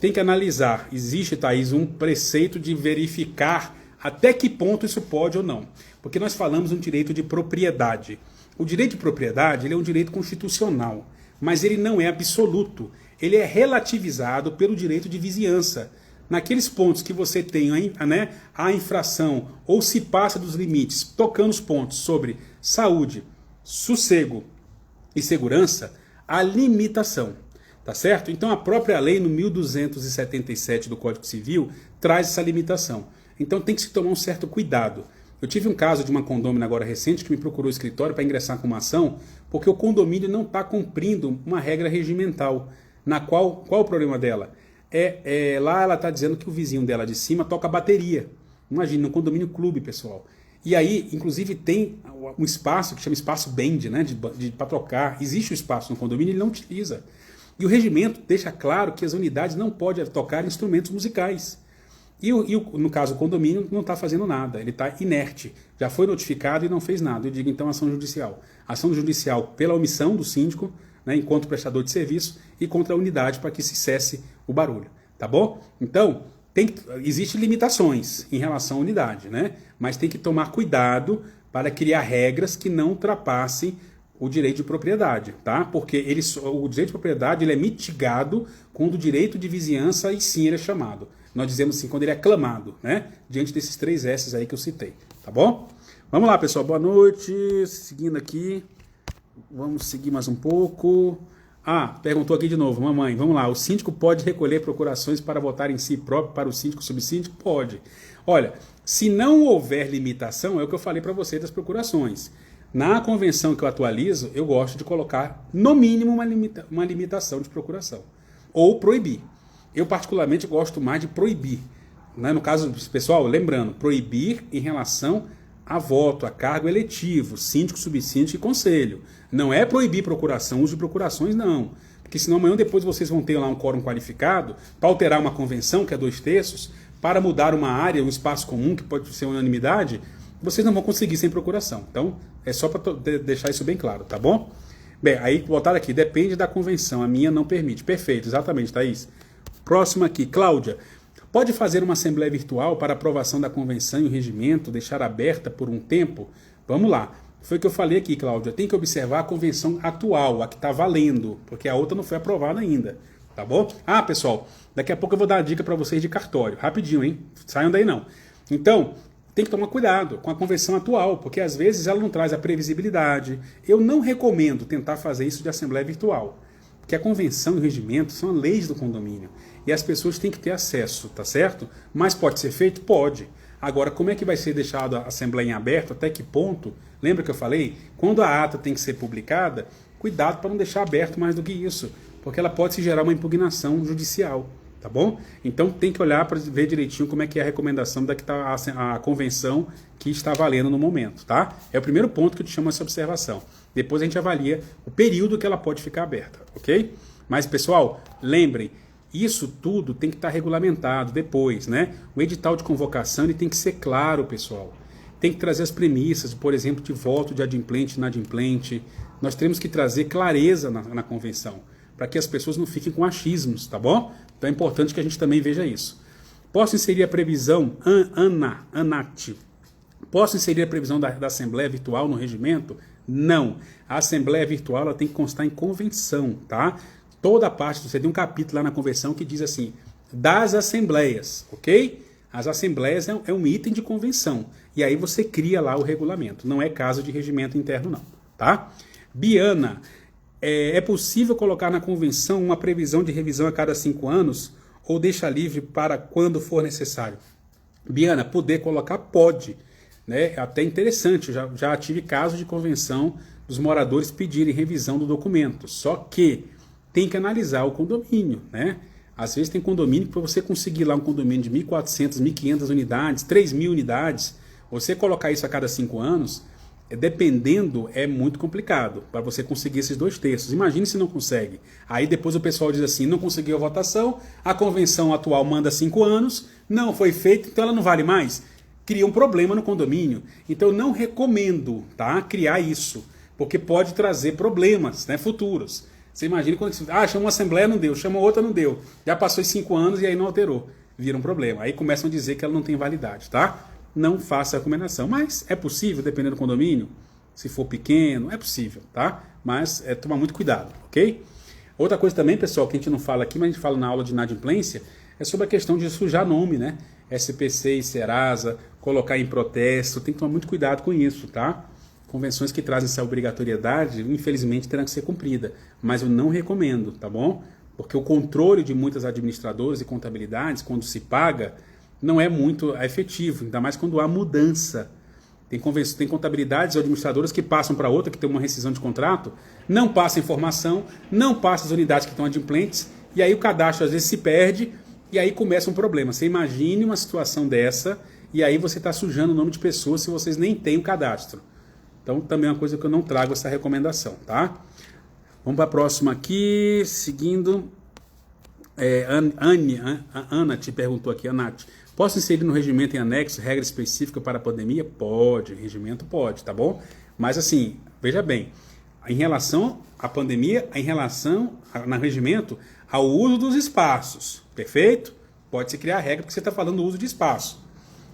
tem que analisar. Existe, Thaís, um preceito de verificar até que ponto isso pode ou não. Porque nós falamos um direito de propriedade. O direito de propriedade, ele é um direito constitucional, mas ele não é absoluto. Ele é relativizado pelo direito de vizinhança. Naqueles pontos que você tem, né, a infração ou se passa dos limites, tocando os pontos sobre saúde, sossego e segurança, a limitação. Tá certo? Então a própria lei no 1277 do Código Civil traz essa limitação. Então tem que se tomar um certo cuidado. Eu tive um caso de uma condômino agora recente que me procurou o escritório para ingressar com uma ação porque o condomínio não está cumprindo uma regra regimental. Qual o problema dela? Lá ela está dizendo que o vizinho dela de cima toca bateria. Imagina, no condomínio clube, pessoal. E aí, inclusive, tem um espaço que chama espaço band, né, para tocar. Existe o espaço no condomínio e ele não utiliza. E o regimento deixa claro que as unidades não podem tocar instrumentos musicais. E no caso, o condomínio não está fazendo nada, ele está inerte. Já foi notificado e não fez nada. Eu digo, então, ação judicial. Ação judicial pela omissão do síndico, né, enquanto prestador de serviço, e contra a unidade para que se cesse o barulho. Tá bom? Então, existem limitações em relação à unidade, né? Mas tem que tomar cuidado para criar regras que não ultrapassem o direito de propriedade, tá? Porque o direito de propriedade ele é mitigado quando o direito de vizinhança, e sim, ele é chamado. Nós dizemos assim, quando ele é clamado, né? Diante desses 3 S's aí que eu citei, tá bom? Vamos lá, pessoal, boa noite. Seguindo aqui, vamos seguir mais um pouco. Perguntou aqui de novo, mamãe, vamos lá. O síndico pode recolher procurações para votar em si próprio para o síndico subsíndico? Pode. Olha, se não houver limitação, é o que eu falei para você das procurações. Na convenção que eu atualizo, eu gosto de colocar, no mínimo, uma limitação de procuração. Ou proibir. Eu, particularmente, gosto mais de proibir. Né? No caso, pessoal, lembrando, proibir em relação a voto, a cargo eletivo, síndico, subsíndico e conselho. Não é proibir procuração, uso de procurações, não. Porque senão amanhã depois vocês vão ter lá um quórum qualificado para alterar uma convenção, que é 2/3, para mudar uma área, um espaço comum, que pode ser unanimidade, vocês não vão conseguir sem procuração. Então, é só para deixar isso bem claro, tá bom? Bem, aí botaram aqui, depende da convenção, a minha não permite. Perfeito, exatamente, Thaís. Próximo aqui, Cláudia. Pode fazer uma assembleia virtual para aprovação da convenção e o regimento, deixar aberta por um tempo? Vamos lá. Foi o que eu falei aqui, Cláudia. Tem que observar a convenção atual, a que está valendo, porque a outra não foi aprovada ainda, tá bom? Pessoal, daqui a pouco eu vou dar a dica para vocês de cartório. Rapidinho, hein? Saiam daí não. Então, tem que tomar cuidado com a convenção atual, porque às vezes ela não traz a previsibilidade. Eu não recomendo tentar fazer isso de assembleia virtual, porque a convenção e o regimento são leis do condomínio e as pessoas têm que ter acesso, tá certo? Mas pode ser feito? Pode. Agora, como é que vai ser deixado a assembleia em aberto? Até que ponto? Lembra que eu falei? Quando a ata tem que ser publicada, cuidado para não deixar aberto mais do que isso, porque ela pode se gerar uma impugnação judicial. Tá bom? Então tem que olhar para ver direitinho como é que é a recomendação da que está a convenção que está valendo no momento, tá? É o primeiro ponto que eu te chamo essa observação. Depois a gente avalia o período que ela pode ficar aberta, ok? Mas, pessoal, lembrem, isso tudo tem que estar regulamentado depois, né? O edital de convocação ele tem que ser claro, pessoal. Tem que trazer as premissas, por exemplo, de voto de adimplente e inadimplente. Nós temos que trazer clareza na convenção, para que as pessoas não fiquem com achismos, tá bom? Então é importante que a gente também veja isso. Posso inserir a previsão, ANAT, posso inserir a previsão da Assembleia Virtual no regimento? Não. A Assembleia Virtual ela tem que constar em convenção, tá? toda a parte, você tem um capítulo lá na convenção que diz assim, das assembleias, ok? As assembleias é um item de convenção. E aí você cria lá o regulamento. Não é caso de regimento interno, não. Tá? Biana, é possível colocar na convenção uma previsão de revisão a cada 5 anos ou deixa livre para quando for necessário? Biana, poder colocar pode. Né? É até interessante, já tive casos de convenção dos moradores pedirem revisão do documento. Só que tem que analisar o condomínio, né? Às vezes tem condomínio que para você conseguir lá um condomínio de 1.400, 1.500 unidades, 3.000 unidades, você colocar isso a cada 5 anos, dependendo, é muito complicado para você conseguir esses 2/3. Imagine se não consegue. Aí depois o pessoal diz assim, não conseguiu a votação, a convenção atual manda 5 anos, não foi feita, então ela não vale mais. Cria um problema no condomínio. Então eu não recomendo, tá, criar isso, porque pode trazer problemas, né, futuros. Você imagina quando você chama uma assembleia, não deu, chama outra, não deu. Já passou 5 anos e aí não alterou. Vira um problema. Aí começam a dizer que ela não tem validade, tá? Não faça a recomendação. Mas é possível, dependendo do condomínio, se for pequeno, é possível, tá? Mas tomar muito cuidado, ok? Outra coisa também, pessoal, que a gente não fala aqui, mas a gente fala na aula de inadimplência, é sobre a questão de sujar nome, né? SPC e Serasa, colocar em protesto, tem que tomar muito cuidado com isso, tá? Convenções que trazem essa obrigatoriedade, infelizmente, terão que ser cumprida. Mas eu não recomendo, tá bom? Porque o controle de muitas administradoras e contabilidades, quando se paga, não é muito efetivo, ainda mais quando há mudança. Tem contabilidades ou administradoras que passam para outra, que tem uma rescisão de contrato, não passa informação, não passa as unidades que estão adimplentes, e aí o cadastro às vezes se perde, e aí começa um problema. Você imagine uma situação dessa, e aí você está sujando o nome de pessoas se vocês nem têm o cadastro. Então, também é uma coisa que eu não trago essa recomendação, tá? Vamos para a próxima aqui, seguindo. A Ana te perguntou aqui, a Nath. Posso inserir no regimento em anexo regra específica para a pandemia? Pode, regimento pode, tá bom? Mas assim, veja bem, em relação à pandemia, em relação no regimento ao uso dos espaços, perfeito? Pode se criar a regra porque você está falando do uso de espaço.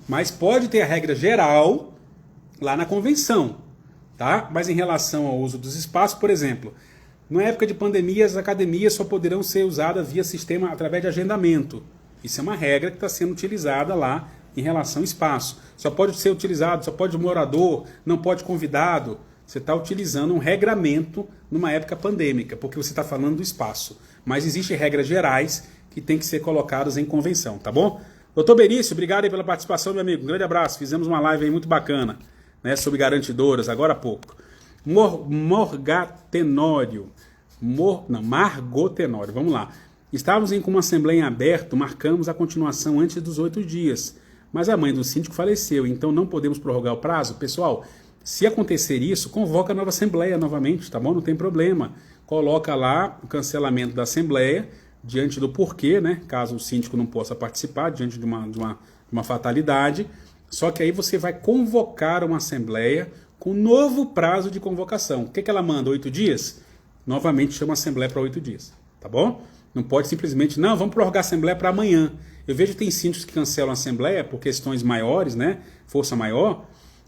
Mas pode ter a regra geral lá na convenção. Tá? Mas em relação ao uso dos espaços, por exemplo, na época de pandemia, as academias só poderão ser usadas via sistema através de agendamento. Isso é uma regra que está sendo utilizada lá em relação ao espaço. Só pode ser utilizado, só pode morador, não pode convidado. Você está utilizando um regramento numa época pandêmica, porque você está falando do espaço. Mas existem regras gerais que têm que ser colocadas em convenção, tá bom? Doutor Benício, obrigado aí pela participação, meu amigo. Um grande abraço, fizemos uma live aí muito bacana. Né, sobre garantidoras, agora há pouco. Margotenório, vamos lá. Estávamos com uma assembleia em aberto, marcamos a continuação antes dos 8 dias, mas a mãe do síndico faleceu, então não podemos prorrogar o prazo. Pessoal, se acontecer isso, convoca a nova assembleia novamente, tá bom? Não tem problema. Coloca lá o cancelamento da assembleia, diante do porquê, né? Caso o síndico não possa participar, diante de uma fatalidade. Só que aí você vai convocar uma assembleia com novo prazo de convocação. O que ela manda? 8 dias? Novamente chama a assembleia para 8 dias. Tá bom? Não pode simplesmente, não, vamos prorrogar a assembleia para amanhã. Eu vejo que tem síndicos que cancelam a assembleia por questões maiores, né? Força maior.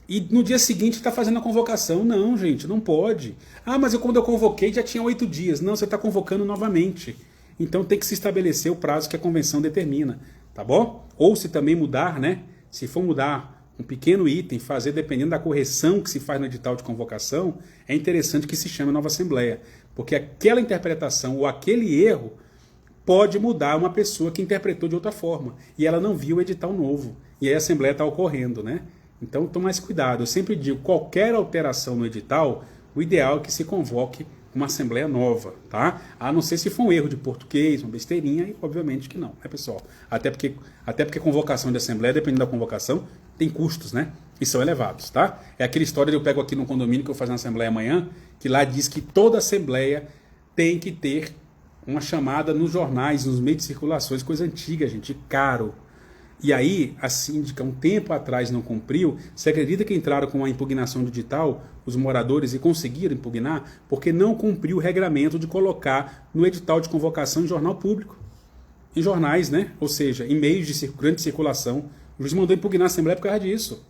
E no dia seguinte está fazendo a convocação. Não, gente, não pode. Ah, mas quando eu convoquei já tinha 8 dias. Não, você está convocando novamente. Então tem que se estabelecer o prazo que a convenção determina. Tá bom? Ou se também mudar, né? Se for mudar um pequeno item, fazer dependendo da correção que se faz no edital de convocação, é interessante que se chame nova assembleia, porque aquela interpretação ou aquele erro pode mudar uma pessoa que interpretou de outra forma e ela não viu o edital novo e aí a assembleia está ocorrendo, né? Então tome mais cuidado. Eu sempre digo, qualquer alteração no edital, o ideal é que se convoque uma assembleia nova, tá? A não ser se for um erro de português, uma besteirinha, e obviamente que não, né, pessoal? Até porque convocação de assembleia, dependendo da convocação, tem custos, né? E são elevados, tá? É aquela história de eu pego aqui no condomínio que eu vou fazer uma assembleia amanhã, que lá diz que toda assembleia tem que ter uma chamada nos jornais, nos meios de circulações, coisa antiga, gente, caro. E aí, a síndica, um tempo atrás, não cumpriu. Você acredita que entraram com uma impugnação digital, os moradores, e conseguiram impugnar? Porque não cumpriu o regramento de colocar no edital de convocação em jornal público. Em jornais, né? Ou seja, em meios de grande circulação. O juiz mandou impugnar a Assembleia por causa disso.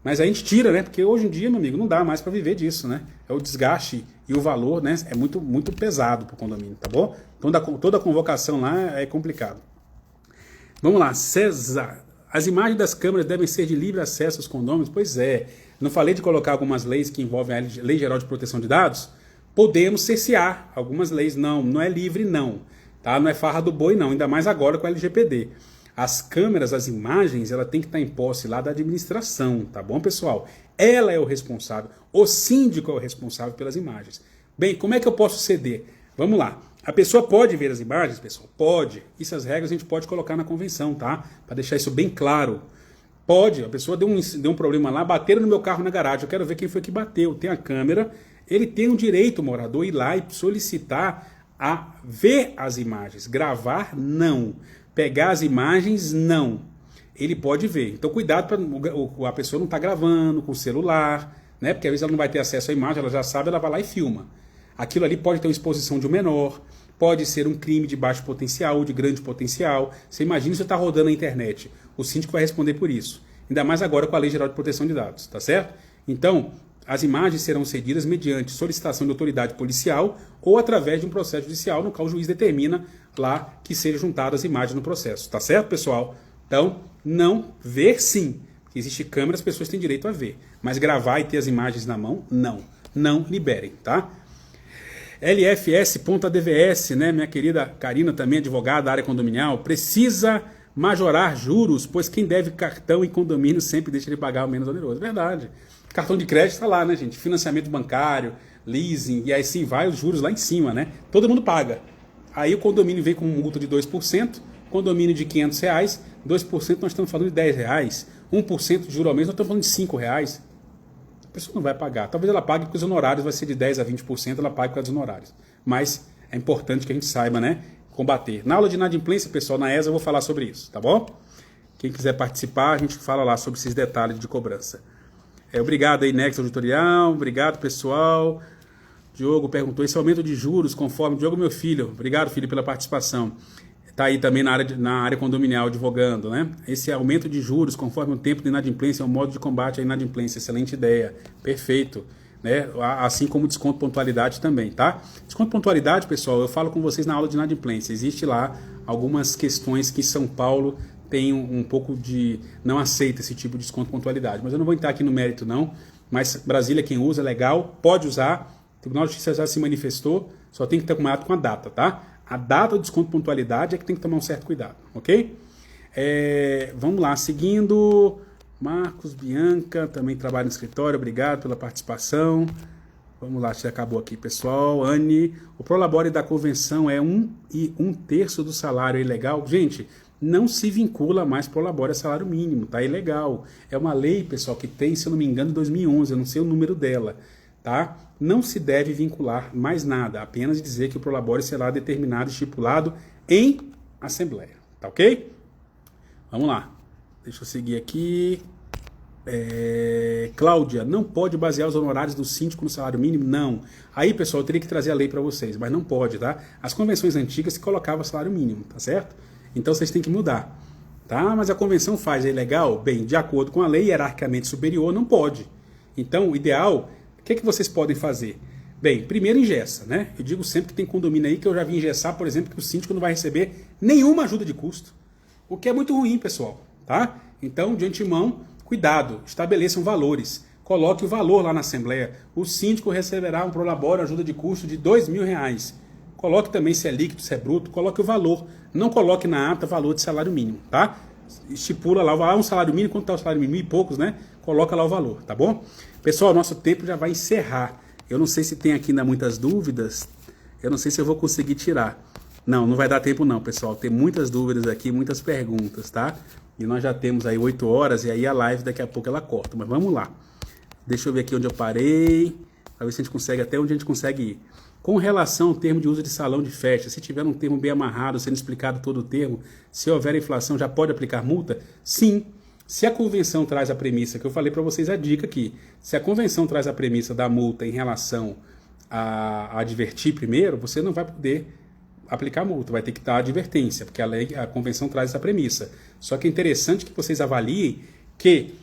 Mas a gente tira, né? Porque hoje em dia, meu amigo, não dá mais para viver disso, né? É o desgaste e o valor, né? É muito, muito pesado para o condomínio, tá bom? Então toda a convocação lá é complicado. Vamos lá, César. As imagens das câmeras devem ser de livre acesso aos condôminos? Pois é. Não falei de colocar algumas leis que envolvem a Lei Geral de Proteção de Dados? Podemos cercear algumas leis. Não é livre não. Tá? Não é farra do boi não, ainda mais agora com a LGPD. As câmeras, as imagens, ela tem que estar em posse lá da administração, tá bom, pessoal? Ela é o responsável, o síndico é o responsável pelas imagens. Bem, como é que eu posso ceder? Vamos lá. A pessoa pode ver as imagens, pessoal? Pode. Essas regras a gente pode colocar na convenção, tá? Para deixar isso bem claro. Pode. A pessoa deu um problema lá, bateram no meu carro na garagem. Eu quero ver quem foi que bateu. Tem a câmera. Ele tem o direito, o morador, ir lá e solicitar a ver as imagens. Gravar, não. Pegar as imagens, não. Ele pode ver. Então, cuidado para a pessoa não estar gravando com o celular, né? Porque às vezes ela não vai ter acesso à imagem, ela já sabe, ela vai lá e filma. Aquilo ali pode ter uma exposição de um menor, pode ser um crime de baixo potencial ou de grande potencial. Você imagina se você está rodando na internet. O síndico vai responder por isso. Ainda mais agora com a Lei Geral de Proteção de Dados, tá certo? Então, as imagens serão cedidas mediante solicitação de autoridade policial ou através de um processo judicial, no qual o juiz determina lá que sejam juntadas as imagens no processo. Tá certo, pessoal? Então, não ver sim. Porque existe câmera, as pessoas têm direito a ver. Mas gravar e ter as imagens na mão, não. Não liberem, tá? LFS.ADVS, né? Minha querida Karina, também advogada da área condominial, precisa majorar juros, pois quem deve cartão em condomínio sempre deixa de pagar o menos oneroso. Verdade. Cartão de crédito está lá, né, gente? Financiamento bancário, leasing, e aí sim vai os juros lá em cima, né? Todo mundo paga. Aí o condomínio vem com multa de 2%, condomínio de R$500, 2% nós estamos falando de R$10, 1% de juro ao mês nós estamos falando de R$5. A pessoa não vai pagar. Talvez ela pague porque os honorários vai ser de 10% a 20%, ela paga por causa dos honorários. Mas é importante que a gente saiba, né, combater. Na aula de inadimplência, pessoal, na ESA eu vou falar sobre isso, tá bom? Quem quiser participar, a gente fala lá sobre esses detalhes de cobrança. Obrigado aí, Next Auditorial, obrigado, pessoal. Diogo perguntou, esse aumento de juros conforme... Diogo, meu filho, obrigado, filho, pela participação. Está aí também na área condominial, advogando, né? Esse aumento de juros conforme o tempo de inadimplência é um modo de combate à inadimplência. Excelente ideia, perfeito. Né? Assim como desconto pontualidade também, tá? Desconto pontualidade, pessoal, eu falo com vocês na aula de inadimplência. Existe lá algumas questões que São Paulo tem um pouco de... não aceita esse tipo de desconto pontualidade. Mas eu não vou entrar aqui no mérito, não. Mas Brasília, quem usa, legal, pode usar. O Tribunal de Justiça já se manifestou, só tem que ter cuidado com a data, tá? A data do desconto pontualidade é que tem que tomar um certo cuidado, ok? Vamos lá, seguindo... Marcos, Bianca, também trabalha no escritório, obrigado pela participação. Vamos lá, já acabou aqui, pessoal. Anne, o prolabore da convenção é 1/3 do salário, é ilegal? Gente, não se vincula mais prolabore a salário mínimo, tá? É ilegal. É uma lei, pessoal, que tem, se eu não me engano, 2011, eu não sei o número dela, tá? Não se deve vincular mais nada, apenas dizer que o prolabore será determinado e estipulado em assembleia, tá ok? Vamos lá. Deixa eu seguir aqui. Cláudia, não pode basear os honorários do síndico no salário mínimo? Não. Aí, pessoal, eu teria que trazer a lei para vocês, mas não pode, tá? As convenções antigas se colocava salário mínimo, tá certo? Então vocês têm que mudar, tá? Mas a convenção faz, é legal? Bem, de acordo com a lei hierarquicamente superior, não pode. Então, o ideal, o que vocês podem fazer? Bem, primeiro engessa, né? Eu digo sempre que tem condomínio aí que eu já vi engessar, por exemplo, que o síndico não vai receber nenhuma ajuda de custo, o que é muito ruim, pessoal. Tá? Então, de antemão, cuidado, estabeleçam valores. Coloque o valor lá na Assembleia. O síndico receberá um prolabore, ajuda de custo de R$2.000. Coloque também se é líquido, se é bruto, coloque o valor. Não coloque na ata valor de salário mínimo, tá? Estipula lá um salário mínimo, quanto está o salário mínimo? 1.000 e poucos, né? Coloca lá o valor, tá bom? Pessoal, nosso tempo já vai encerrar. Eu não sei se tem aqui ainda muitas dúvidas. Eu não sei se eu vou conseguir tirar. Não vai dar tempo não, pessoal. Tem muitas dúvidas aqui, muitas perguntas, tá? E nós já temos aí 8 horas e aí a live daqui a pouco ela corta. Mas vamos lá. Deixa eu ver aqui onde eu parei. Para ver se a gente consegue, até onde a gente consegue ir. Com relação ao termo de uso de salão de festa, se tiver um termo bem amarrado, sendo explicado todo o termo, se houver inflação, já pode aplicar multa? Sim. Se a convenção traz a premissa, que eu falei para vocês a dica aqui, se a convenção traz a premissa da multa em relação a advertir primeiro, você não vai poder aplicar multa, vai ter que dar advertência, porque a convenção traz essa premissa. Só que é interessante que vocês avaliem que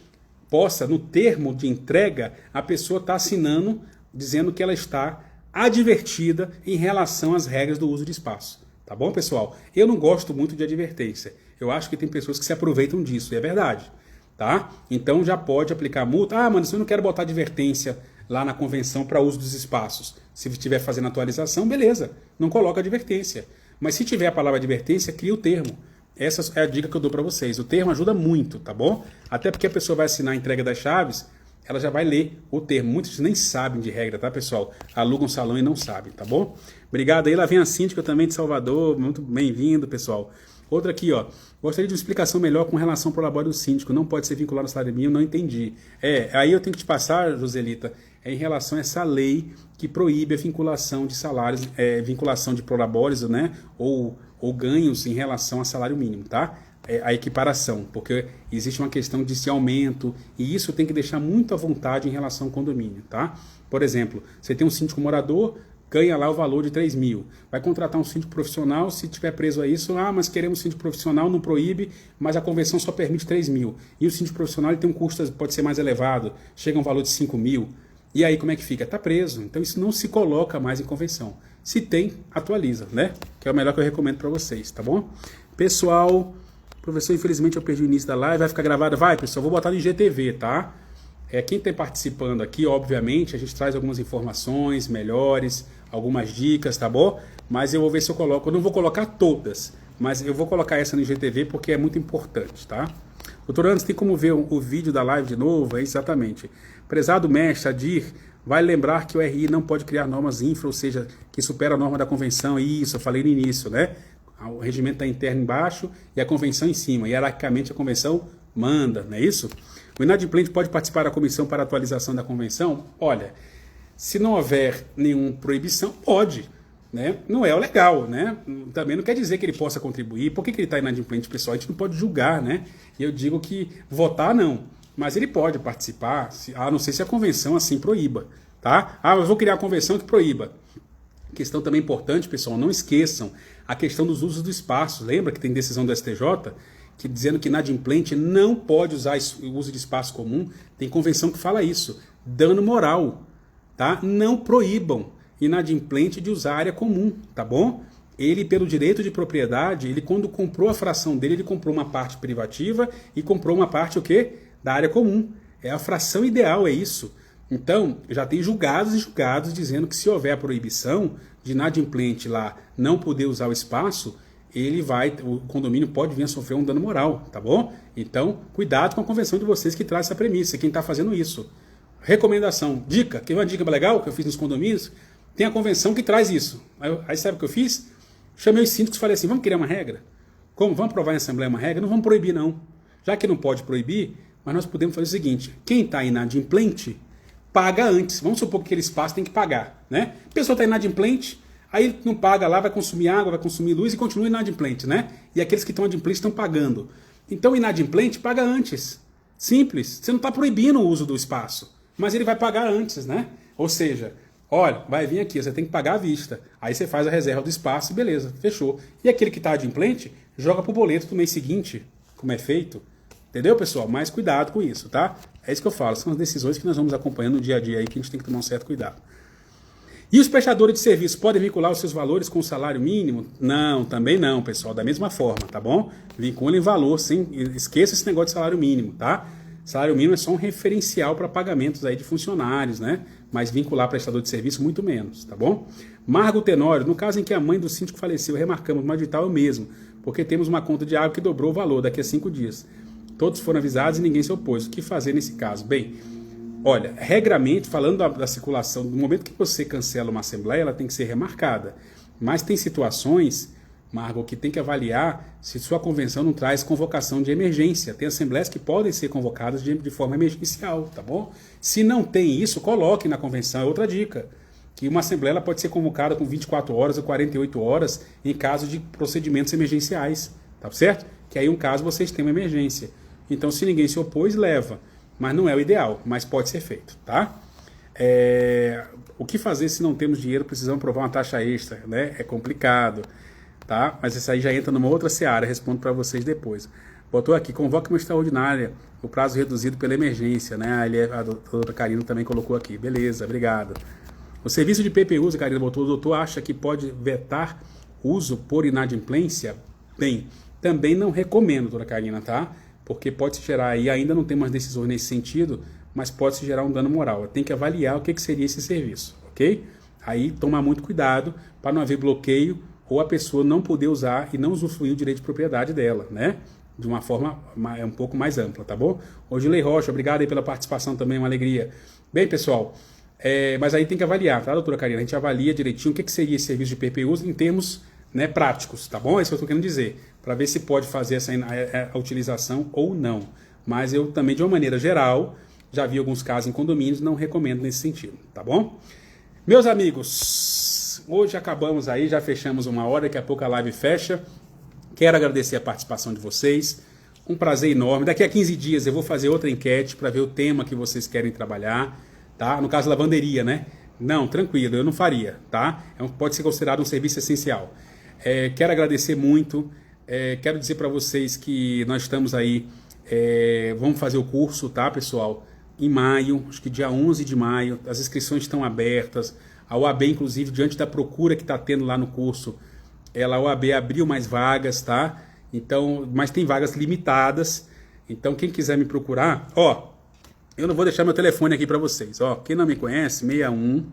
possa, no termo de entrega, a pessoa está assinando, dizendo que ela está advertida em relação às regras do uso de espaço. Tá bom, pessoal? Eu não gosto muito de advertência. Eu acho que tem pessoas que se aproveitam disso, e é verdade. Tá? Então já pode aplicar multa. Ah, mano, se eu não quero botar advertência lá na convenção para uso dos espaços, se estiver fazendo atualização, beleza, não coloca advertência. Mas se tiver a palavra advertência, cria o termo. Essa é a dica que eu dou para vocês. O termo ajuda muito, tá bom? Até porque a pessoa vai assinar a entrega das chaves, ela já vai ler o termo. Muitos nem sabem de regra, tá, pessoal? Alugam um salão e não sabem, tá bom? Obrigado aí. Lá vem a síndica também de Salvador. Muito bem-vindo, pessoal. Outra aqui, ó. Gostaria de uma explicação melhor com relação ao prolabore do síndico. Não pode ser vinculado ao salário mínimo, não entendi. Aí eu tenho que te passar, Joselita, em relação a essa lei que proíbe a vinculação de salários, vinculação de prolabores, né? Ou ganhos em relação a salário mínimo, tá? A equiparação, porque existe uma questão de esse aumento e isso tem que deixar muito à vontade em relação ao condomínio, tá? Por exemplo, você tem um síndico morador, ganha lá o valor de 3 mil. Vai contratar um síndico profissional, se estiver preso a isso, mas queremos síndico profissional, não proíbe, mas a convenção só permite 3 mil. E o síndico profissional ele tem um custo, pode ser mais elevado, chega a um valor de 5 mil. E aí como é que fica? Está preso. Então isso não se coloca mais em convenção. Se tem, atualiza, né? Que é o melhor que eu recomendo para vocês, tá bom? Pessoal, professor, infelizmente eu perdi o início da live, vai ficar gravada? Vai, pessoal, vou botar no IGTV, tá? Quem está participando aqui, obviamente, a gente traz algumas informações melhores, algumas dicas, tá bom? Mas eu vou ver se eu coloco, eu não vou colocar todas, mas eu vou colocar essa no IGTV porque é muito importante, tá? Doutor Anderson, tem como ver o vídeo da live de novo? Exatamente. Prezado mestre, Adir, vai lembrar que o RI não pode criar normas infra, ou seja, que supera a norma da convenção. Isso, eu falei no início, né? O regimento está interno embaixo e a convenção em cima. Hierarquicamente a convenção manda, não é isso? O inadimplente pode participar da comissão para atualização da convenção? Olha, se não houver nenhuma proibição, pode. Né? Não é o legal, né? Também não quer dizer que ele possa contribuir. Por que ele está inadimplente, pessoal? A gente não pode julgar, né? E eu digo que votar não, mas ele pode participar, a não ser se a convenção assim proíba, tá? Eu vou criar a convenção que proíba. Questão também importante, pessoal, não esqueçam a questão dos usos do espaço. Lembra que tem decisão do STJ que dizendo que inadimplente não pode usar o uso de espaço comum? Tem convenção que fala isso. Dano moral, tá? Não proíbam inadimplente de usar área comum, tá bom? Ele, pelo direito de propriedade, ele quando comprou a fração dele, ele comprou uma parte privativa e comprou uma parte o quê? Da área comum. É a fração ideal, é isso. Então, já tem julgados e julgados dizendo que se houver a proibição de inadimplente lá não poder usar o espaço, o condomínio pode vir a sofrer um dano moral, tá bom? Então, cuidado com a convenção de vocês que traz essa premissa, quem está fazendo isso. Recomendação, dica, que é uma dica legal que eu fiz nos condomínios, tem a convenção que traz isso. Aí sabe o que eu fiz? Chamei os síndicos e falei assim, vamos criar uma regra? Como? Vamos aprovar em assembleia uma regra? Não vamos proibir não. Já que não pode proibir, mas nós podemos fazer o seguinte, quem está inadimplente, paga antes. Vamos supor que aquele espaço tem que pagar, né? A pessoa está inadimplente, aí não paga lá, vai consumir água, vai consumir luz e continua inadimplente, né? E aqueles que estão adimplentes estão pagando. Então o inadimplente paga antes. Simples. Você não está proibindo o uso do espaço, mas ele vai pagar antes, né? Ou seja, olha, vai vir aqui, você tem que pagar à vista. Aí você faz a reserva do espaço e beleza, fechou. E aquele que está adimplente, joga para o boleto do mês seguinte, como é feito. Entendeu, pessoal? Mais cuidado com isso, tá? É isso que eu falo, são as decisões que nós vamos acompanhando no dia a dia aí que a gente tem que tomar um certo cuidado. E os prestadores de serviço podem vincular os seus valores com o salário mínimo? Não, também não, pessoal, da mesma forma, tá bom? Vinculem valor, esqueça esse negócio de salário mínimo, tá? Salário mínimo é só um referencial para pagamentos aí de funcionários, né? Mas vincular prestador de serviço muito menos, tá bom? Margo Tenório, no caso em que a mãe do síndico faleceu, remarcamos, mas edital é o mesmo, porque temos uma conta de água que dobrou o valor daqui a 5 dias. Todos foram avisados e ninguém se opôs. O que fazer nesse caso? Bem, olha, regramente, falando da circulação, do momento que você cancela uma assembleia, ela tem que ser remarcada. Mas tem situações, Margot, que tem que avaliar se sua convenção não traz convocação de emergência. Tem assembleias que podem ser convocadas de forma emergencial, tá bom? Se não tem isso, coloque na convenção. É outra dica. Que uma assembleia ela pode ser convocada com 24 horas ou 48 horas em caso de procedimentos emergenciais, tá certo? Que aí, um caso, vocês têm uma emergência. Então, se ninguém se opôs, leva. Mas não é o ideal, mas pode ser feito, tá? O que fazer se não temos dinheiro, precisamos provar uma taxa extra, né? É complicado, tá? Mas isso aí já entra numa outra seara, respondo para vocês depois. Botou aqui, convoca uma extraordinária, o prazo reduzido pela emergência, né? A doutora Karina também colocou aqui. Beleza, obrigado. O serviço de PPUs, a Karina botou, o doutor acha que pode vetar uso por inadimplência? Bem, também não recomendo, doutora Karina, tá? Porque pode se gerar aí, ainda não tem umas decisões nesse sentido, mas pode se gerar um dano moral. Tem que avaliar o que seria esse serviço, ok? Aí tomar muito cuidado para não haver bloqueio ou a pessoa não poder usar e não usufruir o direito de propriedade dela, né? De uma forma um pouco mais ampla, tá bom? Odilei Rocha, obrigado aí pela participação também, uma alegria. Bem, pessoal, mas aí tem que avaliar, tá, doutora Karina? A gente avalia direitinho o que seria esse serviço de PPUs em termos, né, práticos, tá bom? É isso que eu estou querendo dizer, para ver se pode fazer a utilização ou não. Mas eu também, de uma maneira geral, já vi alguns casos em condomínios, não recomendo nesse sentido, tá bom? Meus amigos, hoje acabamos aí, já fechamos 1 hora, daqui a pouco a live fecha. Quero agradecer a participação de vocês, um prazer enorme. Daqui a 15 dias eu vou fazer outra enquete para ver o tema que vocês querem trabalhar, tá? No caso, lavanderia, né? Não, tranquilo, eu não faria, tá? Pode ser considerado um serviço essencial. Quero agradecer muito, quero dizer para vocês que nós estamos aí, vamos fazer o curso, tá, pessoal? Em maio, acho que dia 11 de maio, as inscrições estão abertas. A OAB, inclusive, diante da procura que está tendo lá no curso, a OAB abriu mais vagas, tá? Então, mas tem vagas limitadas. Então, quem quiser me procurar, eu não vou deixar meu telefone aqui para vocês. Quem não me conhece, 61,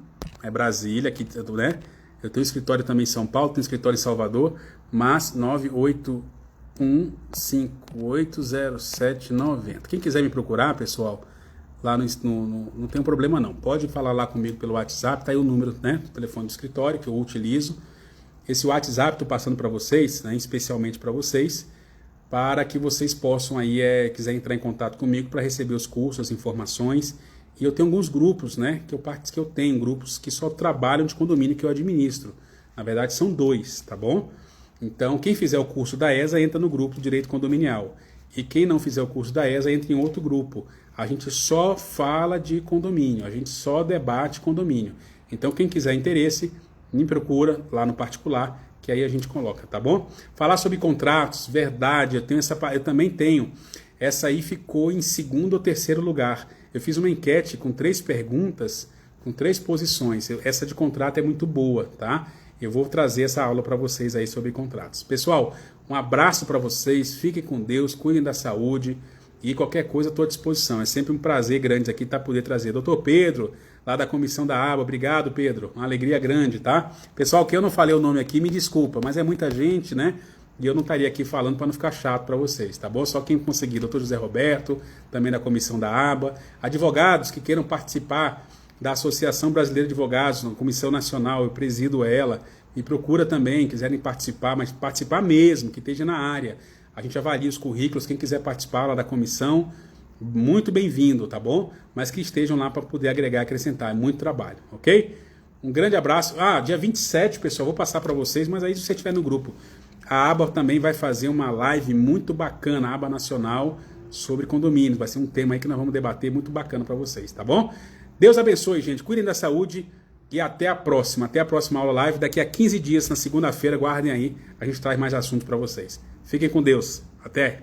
é Brasília, aqui, né? Eu tenho escritório também em São Paulo, tenho escritório em Salvador, mas 981580790. Quem quiser me procurar, pessoal, lá não tem um problema não. Pode falar lá comigo pelo WhatsApp, tá aí o número, né, do telefone do escritório que eu utilizo. Esse WhatsApp estou passando para vocês, né, especialmente para vocês, para que vocês possam aí, quiser entrar em contato comigo para receber os cursos, as informações. E eu tenho alguns grupos, né, que eu tenho grupos que só trabalham de condomínio que eu administro. Na verdade são 2, tá bom? Então quem fizer o curso da ESA entra no grupo de Direito Condominial. E quem não fizer o curso da ESA entra em outro grupo. A gente só fala de condomínio, a gente só debate condomínio. Então quem quiser interesse, me procura lá no particular, que aí a gente coloca, tá bom? Falar sobre contratos, verdade, eu também tenho. Essa aí ficou em 2º ou 3º lugar. Eu fiz uma enquete com 3 perguntas, com 3 posições. Essa de contrato é muito boa, tá? Eu vou trazer essa aula para vocês aí sobre contratos. Pessoal, um abraço para vocês, fiquem com Deus, cuidem da saúde e qualquer coisa estou à disposição. É sempre um prazer grande aqui poder trazer. Doutor Pedro, lá da comissão da aba, obrigado, Pedro, uma alegria grande, tá? Pessoal, que eu não falei o nome aqui, me desculpa, mas é muita gente, né? E eu não estaria aqui falando para não ficar chato para vocês, tá bom? Só quem conseguir, doutor José Roberto, também da comissão da aba, advogados que queiram participar da Associação Brasileira de Advogados, na Comissão Nacional, eu presido ela, me procura também, quiserem participar, mas participar mesmo, que esteja na área. A gente avalia os currículos, quem quiser participar lá da comissão, muito bem-vindo, tá bom? Mas que estejam lá para poder agregar e acrescentar, é muito trabalho, ok? Um grande abraço. Dia 27, pessoal, vou passar para vocês, mas aí se você estiver no grupo, a aba também vai fazer uma live muito bacana, a aba nacional, sobre condomínios. Vai ser um tema aí que nós vamos debater muito bacana para vocês, tá bom? Deus abençoe, gente. Cuidem da saúde e até a próxima. Até a próxima aula live. Daqui a 15 dias, na segunda-feira, guardem aí. A gente traz mais assuntos para vocês. Fiquem com Deus. Até!